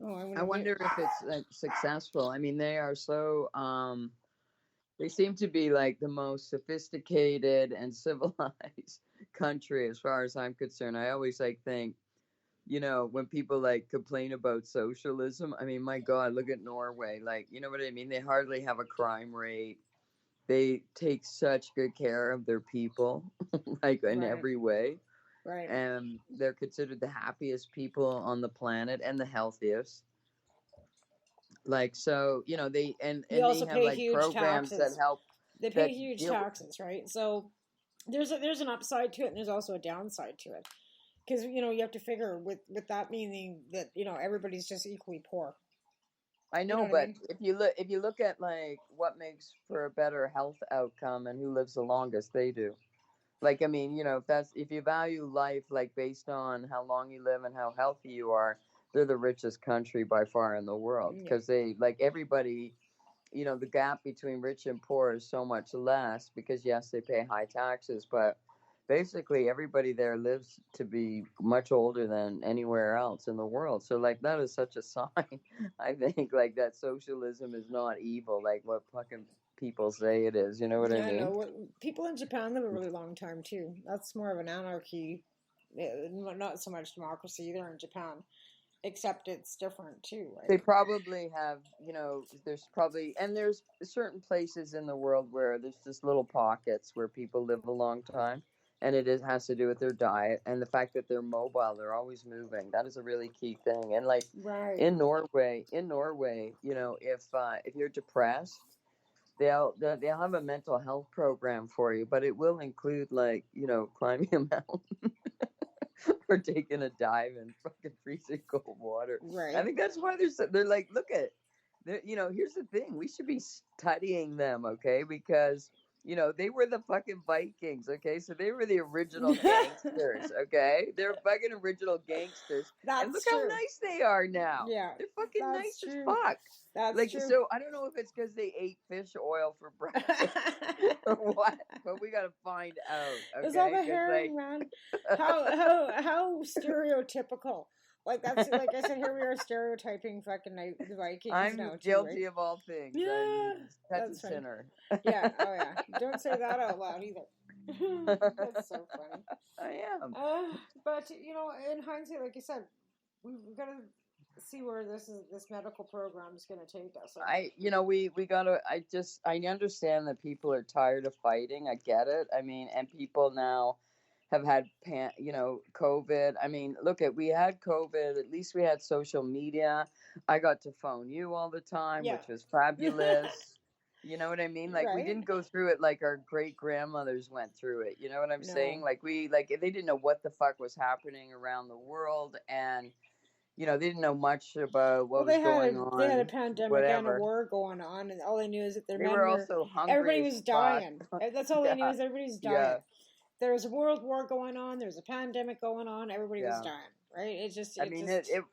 Oh, I wonder if it's successful. I mean, they are so. They seem to be like the most sophisticated and civilized country, as far as I'm concerned. I always think. When people complain about socialism, I mean, my God, look at Norway. You know what I mean? They hardly have a crime rate. They take such good care of their people, in every way. Right. And they're considered the happiest people on the planet and the healthiest. So, they also they have huge programs taxes. that help. They pay huge taxes, right? So there's an upside to it, and there's also a downside to it. Because, you have to figure with that meaning that, everybody's just equally poor. I know, but if you look at what makes for a better health outcome and who lives the longest, they do. I mean, if you value life based on how long you live and how healthy you are, they're the richest country by far in the world because they everybody, the gap between rich and poor is so much less because yes, they pay high taxes, but basically everybody there lives to be much older than anywhere else in the world. So that is such a sign, I think, that socialism is not evil, what fucking people say it is. You know what I mean? No, people in Japan live a really long time too. That's more of an anarchy, not so much democracy either in Japan, except it's different too, right? They probably have, there's certain places in the world where there's just little pockets where people live a long time. And has to do with their diet and the fact that they're mobile. They're always moving. That is a really key thing. And in Norway, if you're depressed, they'll have a mental health program for you, but it will include climbing a mountain or taking a dive in fucking freezing cold water. Right. I think that's why they're look at, here's the thing. We should be studying them, okay? Because they were the fucking Vikings, okay? So they were the original gangsters, okay? They're fucking original gangsters. And look how nice they are now. Yeah. They're fucking nice true. as fuck. That's true. So I don't know if it's because they ate fish oil for breakfast or what, but we got to find out, okay? It's all the herring, man. How stereotypical. Like that's like I said, here we are stereotyping fucking the Vikings. I'm now guilty of all things. Yeah, that's a sinner. Yeah, oh yeah. Don't say that out loud either. That's so funny. I am. But in hindsight, like you said, we've got to see where this medical program is going to take us. We gotta. I understand that people are tired of fighting. I get it. I mean, and people now have had, COVID. I mean, we had COVID. At least we had social media. I got to phone you all the time, which was fabulous. You know what I mean? Like, we didn't go through it like our great grandmothers went through it. You know what I'm saying? Like, they didn't know what the fuck was happening around the world, and they didn't know much about what was going on. They had a pandemic and a war going on, and all they knew is that they were also hungry. Everybody was dying. That's all they knew is everybody's dying. Yeah. There was a world war going on. There was a pandemic going on. Everybody was dying, right?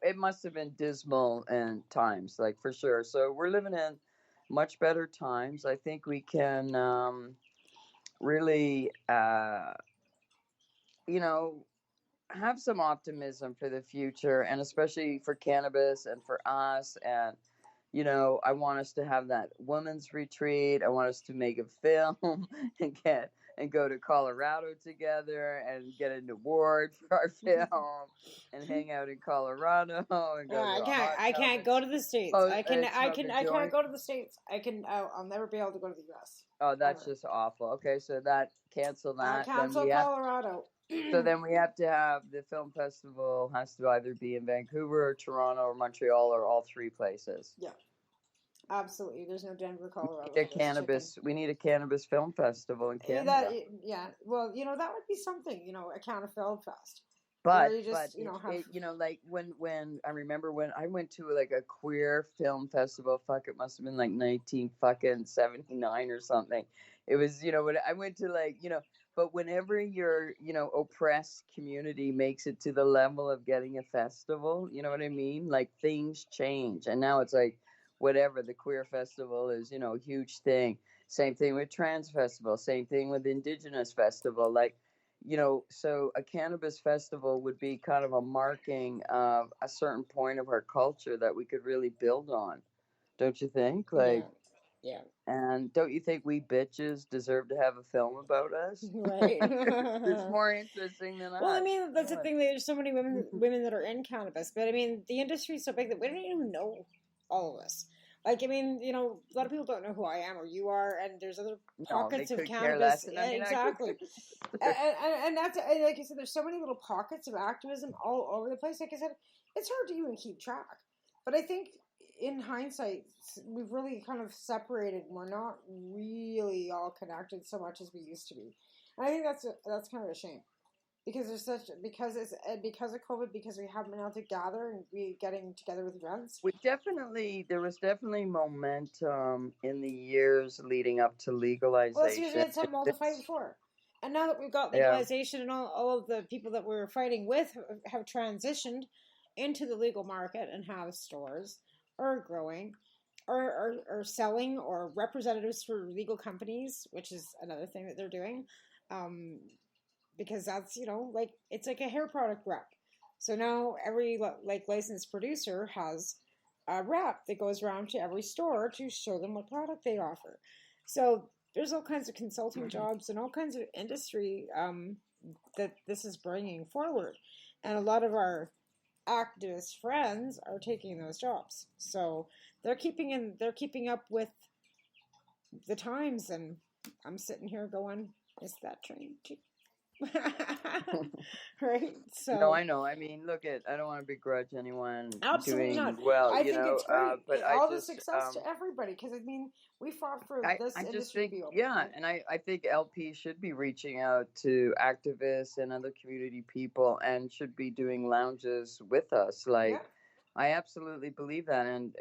It must have been dismal and times, like, for sure. So we're living in much better times. I think we can really, have some optimism for the future, and especially for cannabis and for us. And I want us to have that women's retreat. I want us to make a film and go to Colorado together and get an award for our film and hang out in Colorado and go. I can't go to the States. I can't go to the States. I'll never be able to go to the US. Oh, that's just awful. Okay, so cancel that. Cancel Colorado. So then we have to have the film festival has to either be in Vancouver or Toronto or Montreal or all three places. Yeah. Absolutely. There's no Denver, Colorado. We need a cannabis film festival in Canada. Well, that would be something, a Canna Film Fest. But like when I remember when I went to like a queer film festival, it must have been like 1979 or something. It was, when I went to but whenever your, oppressed community makes it to the level of getting a festival, you know what I mean? Like, things change. And now it's like, whatever, the queer festival is, a huge thing. Same thing with trans festival. Same thing with indigenous festival. Like, so a cannabis festival would be kind of a marking of a certain point of our culture that we could really build on. Don't you think? Like, yeah. And don't you think we bitches deserve to have a film about us? Right. It's more interesting than us. Well, I mean, that's the thing. There's so many women that are in cannabis, but I mean, the industry is so big that we don't even know all of this. Like, I mean, a lot of people don't know who I am or you are, and there's other pockets of cannabis. Exactly. and that's, like I said, there's so many little pockets of activism all over the place. Like I said, it's hard to even keep track. But I think in hindsight, we've really kind of separated. We're not really all connected so much as we used to be. And I think that's kind of a shame. Because because of COVID, because we haven't been able to gather and be getting together with friends. There was definitely momentum in the years leading up to legalization. Well, it's usually it's something all to fight for. And now that we've got legalization and all of the people that we're fighting with have transitioned into the legal market and have stores or growing or selling or representatives for legal companies, which is another thing that they're doing. Because that's, it's like a hair product rep. So now every licensed producer has a rep that goes around to every store to show them what product they offer. So there's all kinds of consulting jobs and all kinds of industry that this is bringing forward. And a lot of our activist friends are taking those jobs. So they're keeping up with the times. And I'm sitting here going, is that train cheap? Right. So no, I know. I mean, I don't want to begrudge anyone absolutely doing not. well. I think it's great. But all the success to everybody, because I mean, we fought for this industry to be open. Yeah, and I think LP should be reaching out to activists and other community people, and should be doing lounges with us, I absolutely believe that, and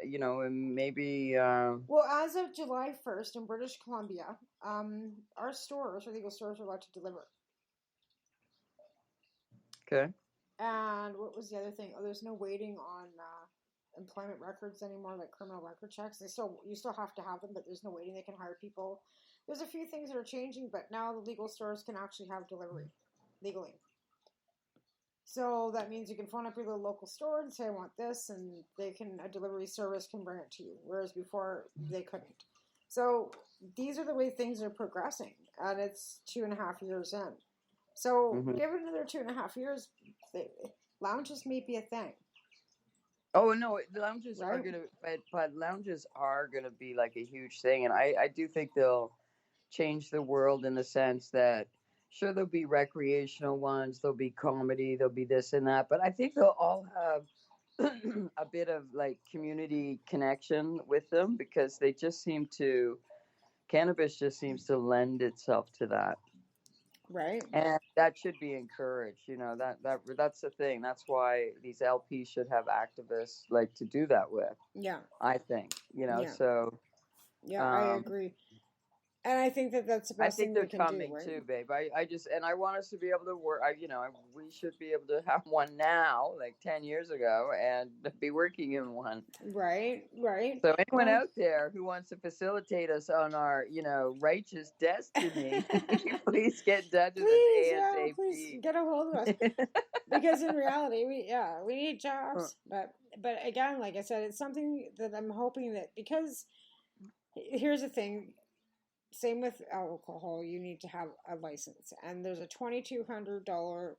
maybe. Well, as of July 1st in British Columbia, our stores, our legal stores, are allowed to deliver. Okay. And what was the other thing? Oh, there's no waiting on employment records anymore, like criminal record checks. You still have to have them, but there's no waiting. They can hire people. There's a few things that are changing, but now the legal stores can actually have delivery legally. So that means you can phone up your local store and say, I want this, and a delivery service can bring it to you, whereas before they couldn't. So these are the way things are progressing, and it's 2.5 years in. So give it another 2.5 years, lounges may be a thing. Oh no, the lounges are gonna, but lounges are gonna be like a huge thing, and I do think they'll change the world in the sense that. Sure, there'll be recreational ones, there'll be comedy, there'll be this and that, but I think they'll all have a bit of like community connection with them because they just seem to, cannabis just seems to lend itself to that. Right. And that should be encouraged, that's the thing. That's why these LPs should have activists like to do that with. Yeah. I think, so. Yeah, I agree. And I think that's the best thing we can do. I think they're coming too, babe. I want us to be able to work. We should be able to have one now, like 10 years ago, and be working in one. Right. So anyone out there who wants to facilitate us on our, righteous destiny, please get in touch with us ASAP. Please get a hold of us. Because in reality, we need jobs. But again, like I said, it's something that I'm hoping that, because here's the thing. Same with alcohol, you need to have a license, and there's a $2,200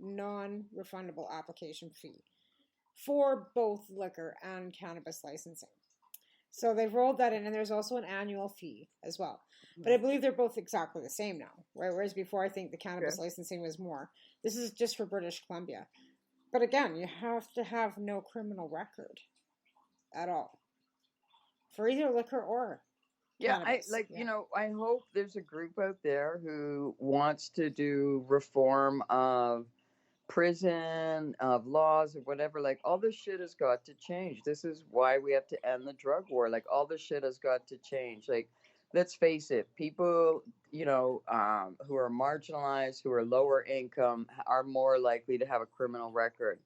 non-refundable application fee for both liquor and cannabis licensing. So they've rolled that in, and there's also an annual fee as well. But I believe they're both exactly the same now, right? Whereas before, I think the cannabis licensing was more. This is just for British Columbia. But again, you have to have no criminal record at all for either liquor or cannabis. I hope there's a group out there who wants to do reform of prison, of laws, or whatever. Like, all this shit has got to change. This is why we have to end the drug war. Like, all this shit has got to change. Like, let's face it, people, who are marginalized, who are lower income, are more likely to have a criminal record.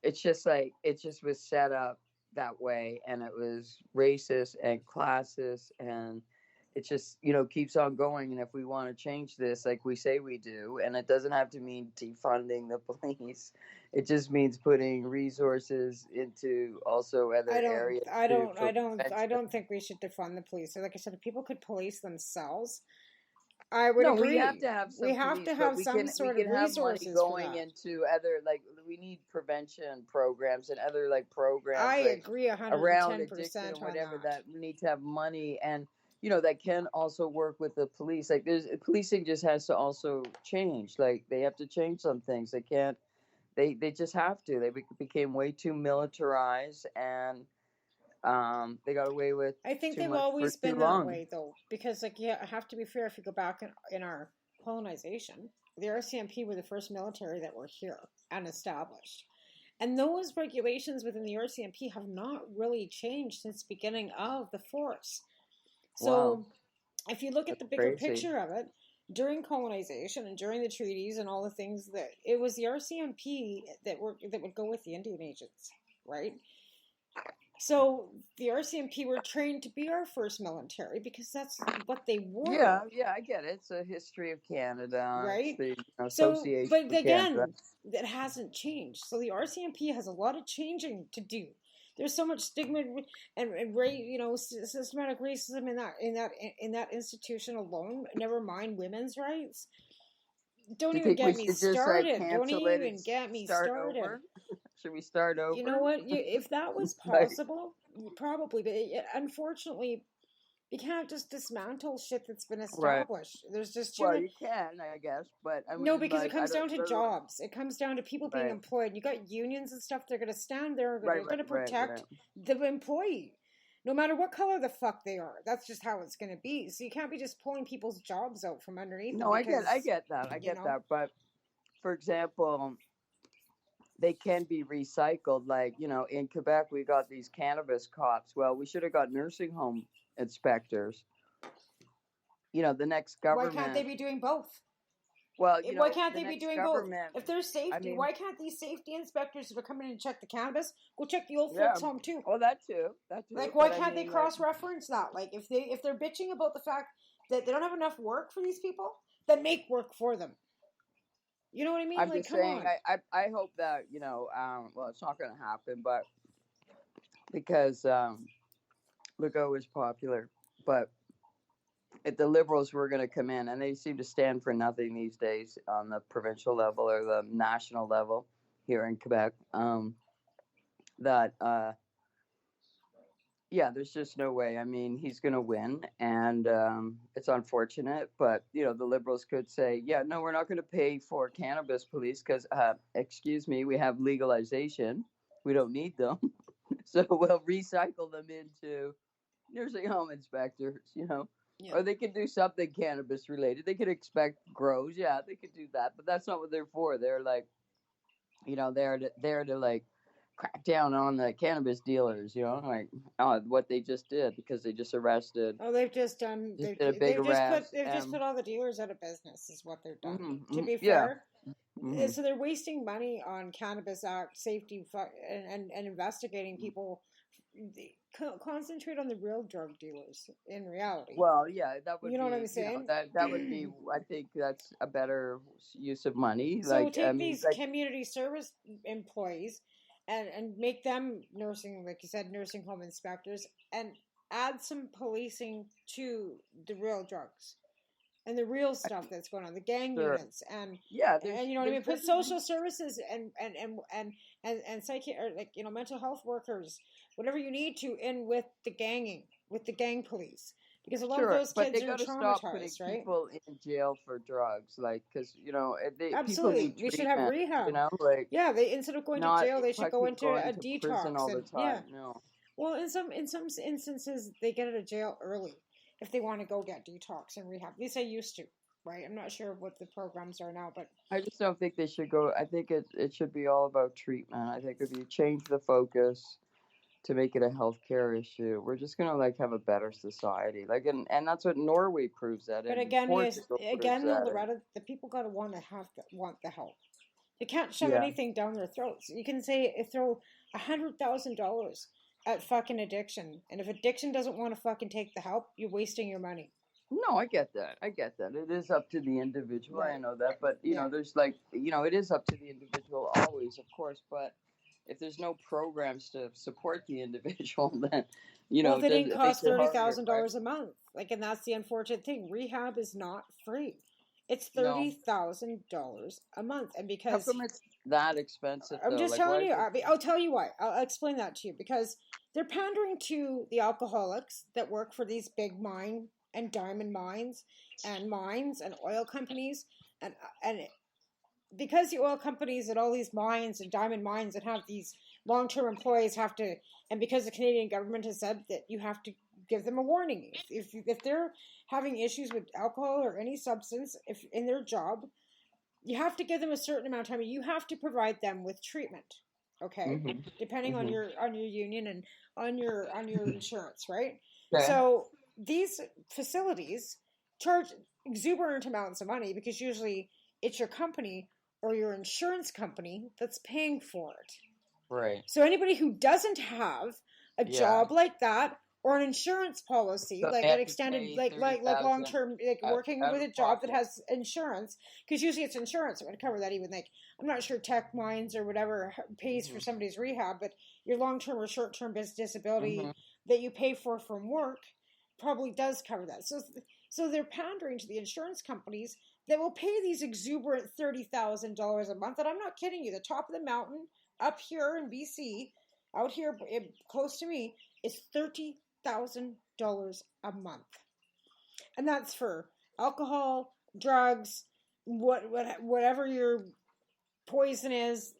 It's just like, it just was set up that way, and it was racist and classist, and it just keeps on going. And if we want to change this like we say we do, and it doesn't have to mean defunding the police, it just means putting resources into also other areas. I don't think we should defund the police. So like I said, if people could police themselves, I would agree. We have to have some. We have to have some sort of resources going into other, like, we need prevention programs and other like programs. I agree 110% around addiction and whatever that we need to have money, and that can also work with the police. Like, policing just has to also change. Like, they have to change some things. They can't. They just have to. They became way too militarized, and they got away with. I think they've always been that way, though, because I have to be fair. If you go back in our colonization, the RCMP were the first military that were here and established, and those regulations within the RCMP have not really changed since the beginning of the force. So, if you look at the bigger picture of it, during colonization and during the treaties and all the things, that it was the RCMP that would go with the Indian agents, right? So the RCMP were trained to be our first military because that's what they were. Yeah, I get it. It's a history of Canada, right? It's the association. But again, that hasn't changed. So the RCMP has a lot of changing to do. There's so much stigma and systematic racism in that institution alone. Never mind women's rights. Don't even get me started. Don't even get me started. Should we start over? You know what? If that was possible, probably. But unfortunately, you can't just dismantle shit that's been established. Right. There's just too much. Well, you can, I guess, but I mean, no, because it comes down to jobs. It comes down to people being employed. You got unions and stuff. They're going to stand there. They're going to protect the employee, no matter what color the fuck they are. That's just how it's going to be. So you can't be just pulling people's jobs out from underneath. No, I get that. I get that. But for example, they can be recycled. Like, in Quebec, we got these cannabis cops. Well, we should have got nursing home inspectors. The next government. Why can't they be doing both? Well, why can't they be doing both? If there's safety, why can't these safety inspectors that are coming in and check the cannabis go check the old folks' home too? Oh, that too. Like, why can't they cross-reference that? Like, if they're bitching about the fact that they don't have enough work for these people, then make work for them. You know what I mean? I'm just saying. I hope that well, it's not going to happen, but because Legault is popular, but if the Liberals were going to come in, and they seem to stand for nothing these days on the provincial level or the national level here in Quebec, there's just no way. I mean, he's going to win, and it's unfortunate, but, the Liberals could say, no, we're not going to pay for cannabis police because, excuse me, we have legalization. We don't need them. So we'll recycle them into nursing home inspectors, Yeah. Or they could do something cannabis related. They could expect grows. Yeah, they could do that. But that's not what they're for. They're like, they're to like crack down on the cannabis dealers, like what they just did because they just arrested. Oh, they've just done. They've just put all the dealers out of business. Is what they've done. To be fair, so they're wasting money on Cannabis Act safety and investigating people. Concentrate on the real drug dealers in reality. Well, yeah, that would. You know what I'm saying? That would be. I think that's a better use of money. So take these community service employees and make them nursing, like you said, nursing home inspectors, and add some policing to the real drugs and the real stuff that's going on, the gang units, and you know what I mean. Put social services and mental health workers, whatever you need to, in with the gang police, because a lot of those kids are traumatized, right? People in jail for drugs, because absolutely, we should have rehab. Instead of going to jail, they should go into a detox. All the time. Well, in some instances, they get out of jail early if they want to go get detox and rehab. At least I used to, right? I'm not sure what the programs are now, but I just don't think they should go. I think it should be all about treatment. I think if you change the focus to make it a healthcare issue, we're just gonna have a better society. And that's what Norway proves that. But again, Loretta, the people gotta want the help. You can't shove anything down their throats. You can throw $100,000 at fucking addiction, and if addiction doesn't want to fucking take the help, you're wasting your money. No, I get that. It is up to the individual. Right. I know that, but there's it is up to the individual always, of course. But if there's no programs to support the individual, then well, they didn't cost $30,000 a month. And that's the unfortunate thing. Rehab is not free. It's $30,000 a month, and because how come it's that expensive? I'm just telling you. I'll tell you why. I'll explain that to you, because they're pandering to the alcoholics that work for these big mine and diamond mines and oil companies, and because the oil companies and all these mines and diamond mines that have these long-term employees have to, and because the Canadian government has said that you have to give them a warning if they're having issues with alcohol or any substance, if in their job, you have to give them a certain amount of time. You have to provide them with treatment, okay? Depending on your union and on your insurance, right? Okay. So these facilities charge exuberant amounts of money because usually it's your company or your insurance company that's paying for it. Right. So anybody who doesn't have a job like that, or an insurance policy, so an extended, like long-term, working with a job that has insurance, because usually it's insurance that would cover that. Even I'm not sure Tech Mines or whatever pays for somebody's rehab, but your long-term or short-term disability that you pay for from work probably does cover that. So they're pandering to the insurance companies that will pay these exuberant $30,000 a month. And I'm not kidding you. The top of the mountain up here in BC, out here close to me, is $30,000 a month, and that's for alcohol, drugs, whatever your poison is,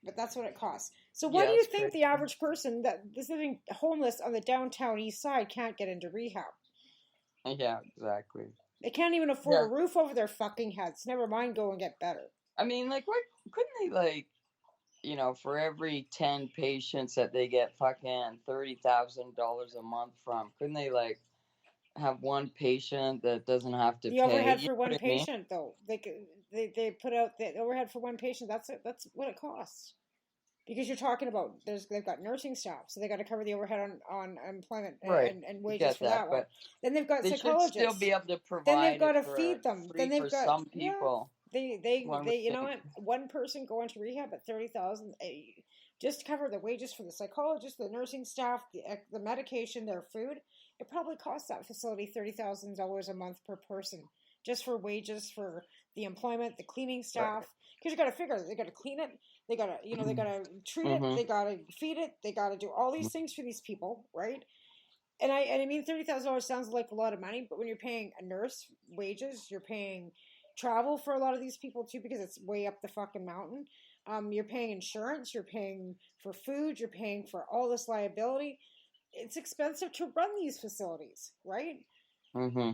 but that's what it costs. So why do you think the average person that is living homeless on the downtown east side can't get into rehab? Yeah, exactly. They can't even afford a roof over their fucking heads. Never mind go and get better. I mean, why couldn't they for every 10 patients that they get fucking $30,000 a month from, couldn't they like have one patient that doesn't have to the pay? Overhead for one patient, though. They put out the overhead for one patient. That's what it costs. Because you're talking about they've got nursing staff, so they got to cover the overhead on employment and wages for that one. Then they've got psychologists. They should still be able to provide. Then they've got to feed them. Then they've got some people. Yeah, they you know what? One person going to rehab at $30,000 just to cover the wages for the psychologist, the nursing staff, the medication, their food. It probably costs that facility $30,000 a month per person just for wages for the employment, the cleaning staff. Because you got to figure they got to clean it. They gotta, they gotta treat it. They gotta feed it. They gotta do all these things for these people, right? And I mean, $30,000 sounds like a lot of money, but when you're paying a nurse wages, you're paying travel for a lot of these people too, because it's way up the fucking mountain. You're paying insurance. You're paying for food. You're paying for all this liability. It's expensive to run these facilities, right?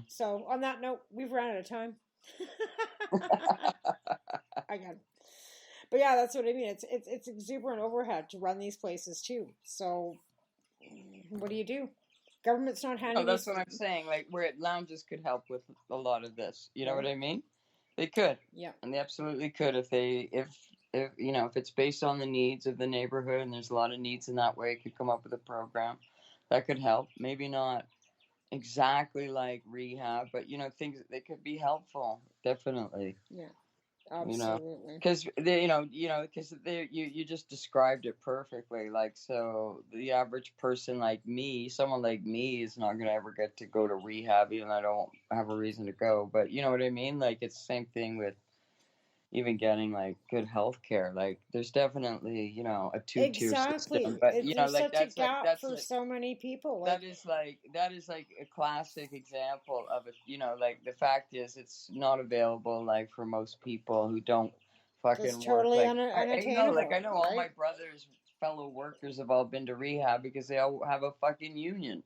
So on that note, we've run out of time. Again. But yeah, that's what I mean. It's exuberant overhead to run these places too. So what do you do? Government's not handling. Oh, that's what I'm saying. Like where lounges could help with a lot of this. You know what I mean? They could. Yeah. And they absolutely could if it's based on the needs of the neighborhood and there's a lot of needs in that way, could come up with a program that could help. Maybe not exactly like rehab, but things that could be helpful. Definitely. Yeah. Absolutely. Because you just described it perfectly. Like, so the average person like me, someone like me, is not going to ever get to go to rehab, even though I don't have a reason to go. But you know what I mean? Like, it's the same thing with even getting like good health care. Like, there's definitely a two-tier system. But there's such a gap for so many people. That is like a classic example of it. Like the fact is, it's not available like for most people who don't fucking it's totally work. unattainable. I know all my brothers, fellow workers, have all been to rehab because they all have a fucking union.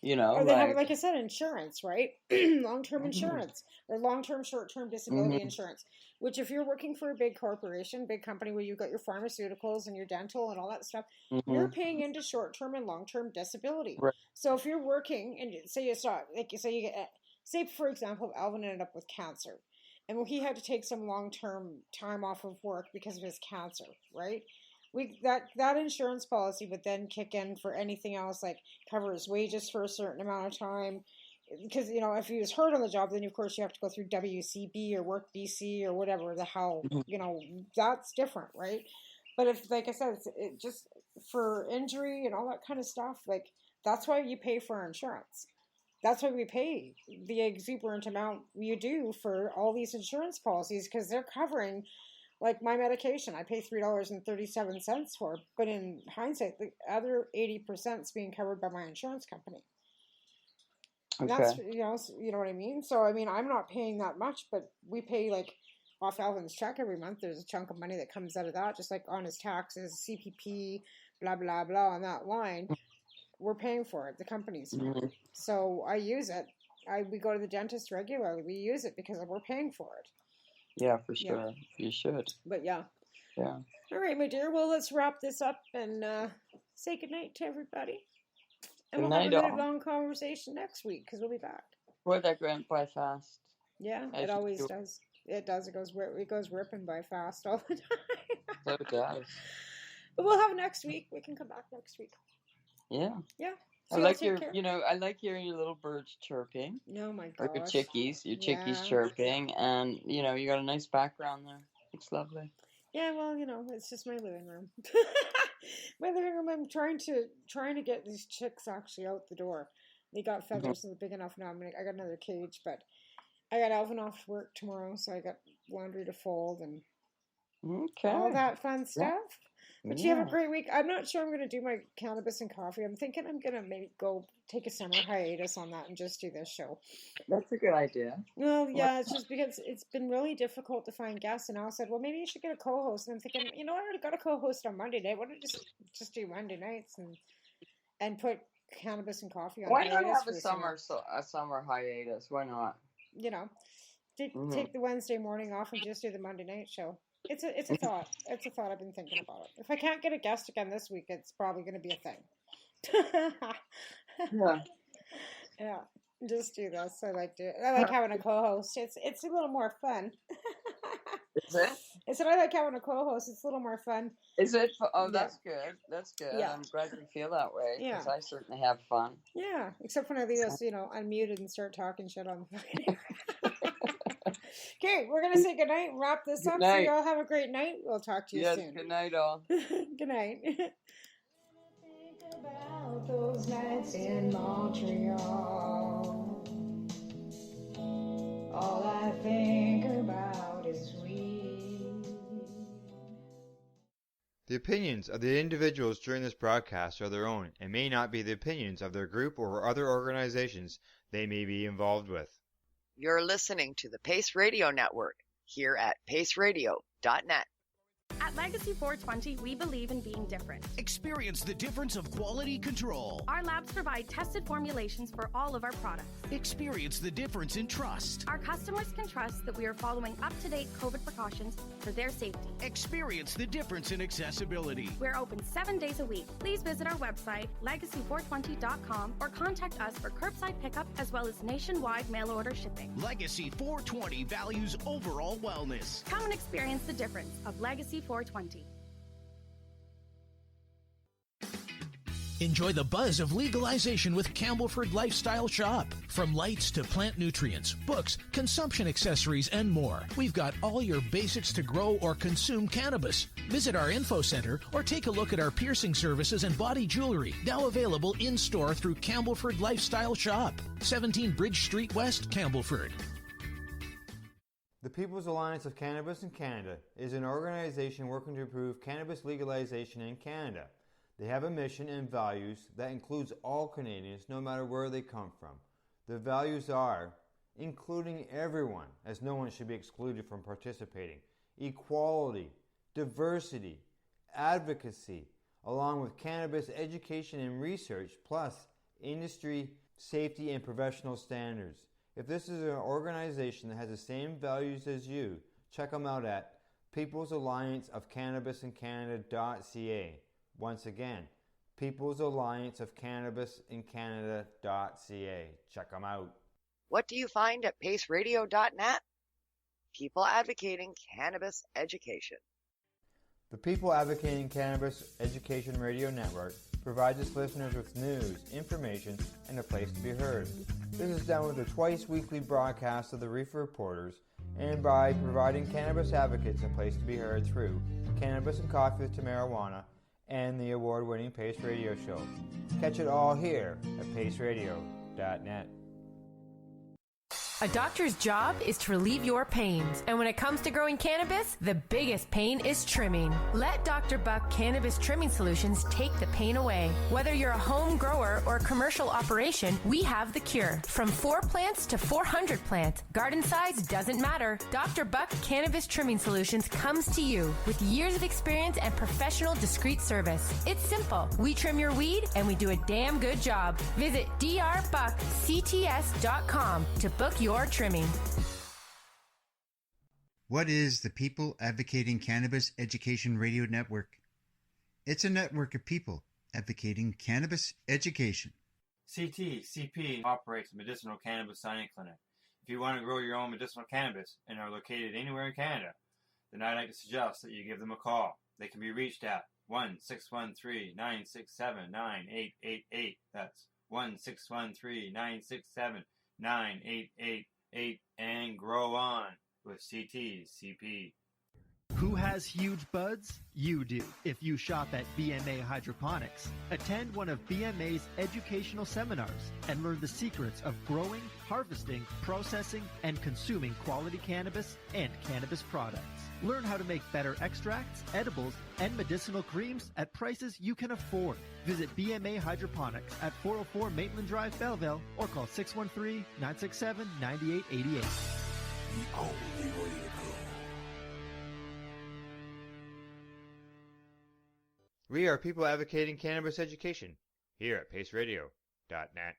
Or they have, like I said, insurance, right? Long-term insurance or long-term, short-term disability insurance. Which, if you're working for a big corporation, big company where you've got your pharmaceuticals and your dental and all that stuff, you're paying into short-term and long-term disability. Right. So if you're working and say you start, say for example, Alvin ended up with cancer, and he had to take some long-term time off of work because of his cancer, right? That insurance policy would then kick in for anything else, like cover his wages for a certain amount of time. Because, if he was hurt on the job, then of course you have to go through WCB or Work BC or whatever the hell, that's different, right? But if, like I said, it just for injury and all that kind of stuff, like that's why you pay for insurance. That's why we pay the exuberant amount you do for all these insurance policies, because they're covering. Like my medication, I pay $3.37 for, but in hindsight, the other 80% is being covered by my insurance company. And that's, you know what I mean? So, I mean, I'm not paying that much, but we pay like off Alvin's check every month. There's a chunk of money that comes out of that, just like on his taxes, CPP, blah, blah, blah, on that line. We're paying for it. The company's paying. So I use it. We go to the dentist regularly. We use it because we're paying for it. Yeah, for sure. You should. But yeah. Yeah. All right, my dear. Well, let's wrap this up and say goodnight to everybody. And we'll have another long conversation next week because we'll be back. Boy, that went by fast. Yeah, it always does. It does. It goes ripping by fast all the time. So it does. But we'll have next week. We can come back next week. Yeah. Yeah. I like I like hearing your little birds chirping. Oh my gosh. Or your chickies chirping, and you got a nice background there. It's lovely. Yeah, well, it's just my living room. My living room. I'm trying to get these chicks actually out the door. They got feathers, so they're big enough now. I got another cage, but I got Alvin off work tomorrow, so I got laundry to fold and all that fun stuff. Yeah. But you have a great week. I'm not sure I'm going to do my cannabis and coffee. I'm thinking I'm going to maybe go take a summer hiatus on that and just do this show. That's a good idea. Well, yeah, it's just because it's been really difficult to find guests. And Al said, well, maybe you should get a co-host. And I'm thinking, I already got a co-host on Monday night. Why don't I just do Monday nights and put cannabis and coffee on? Why not have a summer hiatus? Why not? Take the Wednesday morning off and just do the Monday night show. It's a thought. It's a thought I've been thinking about. If I can't get a guest again this week, it's probably going to be a thing. Yeah. Just do this. I like having a co-host. It's a little more fun. Is it? I said I like having a co-host. It's a little more fun. Is it? Oh, that's good. That's good. Yeah. I'm glad you feel that way because Yeah. I certainly have fun. Yeah, except when I leave us, unmuted and start talking shit on the phone. Okay, we're going to say goodnight and wrap this up. So you all have a great night. We'll talk to you soon. Yes, good night, all. Good night. Think about those nights in Montreal. All I think about is weed. The opinions of the individuals during this broadcast are their own and may not be the opinions of their group or other organizations they may be involved with. You're listening to the Pace Radio Network here at paceradio.net. At Legacy 420, we believe in being different. Experience the difference of quality control. Our labs provide tested formulations for all of our products. Experience the difference in trust. Our customers can trust that we are following up-to-date COVID precautions for their safety. Experience the difference in accessibility. We're open 7 days a week. Please visit our website, legacy420.com, or contact us for curbside pickup as well as nationwide mail order shipping. Legacy 420 values overall wellness. Come and experience the difference of Legacy 420. Enjoy the buzz of legalization with Campbellford Lifestyle Shop. From lights to plant nutrients, books, consumption accessories, and more, we've got all your basics to grow or consume cannabis. Visit our info center or take a look at our piercing services and body jewelry, now available in-store through Campbellford Lifestyle Shop, 17 Bridge Street West, Campbellford. The People's Alliance of Cannabis in Canada is an organization working to improve cannabis legalization in Canada. They have a mission and values that includes all Canadians, no matter where they come from. The values are including everyone, as no one should be excluded from participating, equality, diversity, advocacy, along with cannabis education and research, plus industry, safety, and professional standards. If this is an organization that has the same values as you, check them out at peoplesallianceofcannabisincanada.ca. Once again, peoplesallianceofcannabisincanada.ca. Check them out. What do you find at paceradio.net? People advocating cannabis education. The People Advocating Cannabis Education Radio Network provides its listeners with news, information, and a place to be heard. This is done with a twice-weekly broadcast of the Reefer Reporters and by providing cannabis advocates a place to be heard through Cannabis and Coffee to Marijuana and the award-winning Pace Radio Show. Catch it all here at paceradio.net. A doctor's job is to relieve your pains, and when it comes to growing cannabis, the biggest pain is trimming. Let Dr. Buck Cannabis Trimming Solutions take the pain away. Whether you're a home grower or a commercial operation, we have the cure. From 4 plants to 400 plants, garden size doesn't matter. Dr. Buck Cannabis Trimming Solutions comes to you with years of experience and professional discreet service. It's simple. We trim your weed, and we do a damn good job. Visit drbuckcts.com to book your trimming. What is the People Advocating Cannabis Education Radio Network? It's a network of people advocating cannabis education. CP operates a medicinal cannabis signing clinic. If you want to grow your own medicinal cannabis and are located anywhere in Canada, then I'd like to suggest that you give them a call. They can be reached at 1-613-967-9888. That's 1-613-967-9888, and grow on with CP. Who has huge buds? You do. If you shop at BMA Hydroponics, attend one of BMA's educational seminars and learn the secrets of growing, harvesting, processing, and consuming quality cannabis and cannabis products. Learn how to make better extracts, edibles, and medicinal creams at prices you can afford. Visit BMA Hydroponics at 404 Maitland Drive, Belleville, or call 613-967-9888. The only way to go. We are People Advocating Cannabis Education here at paceradio.net.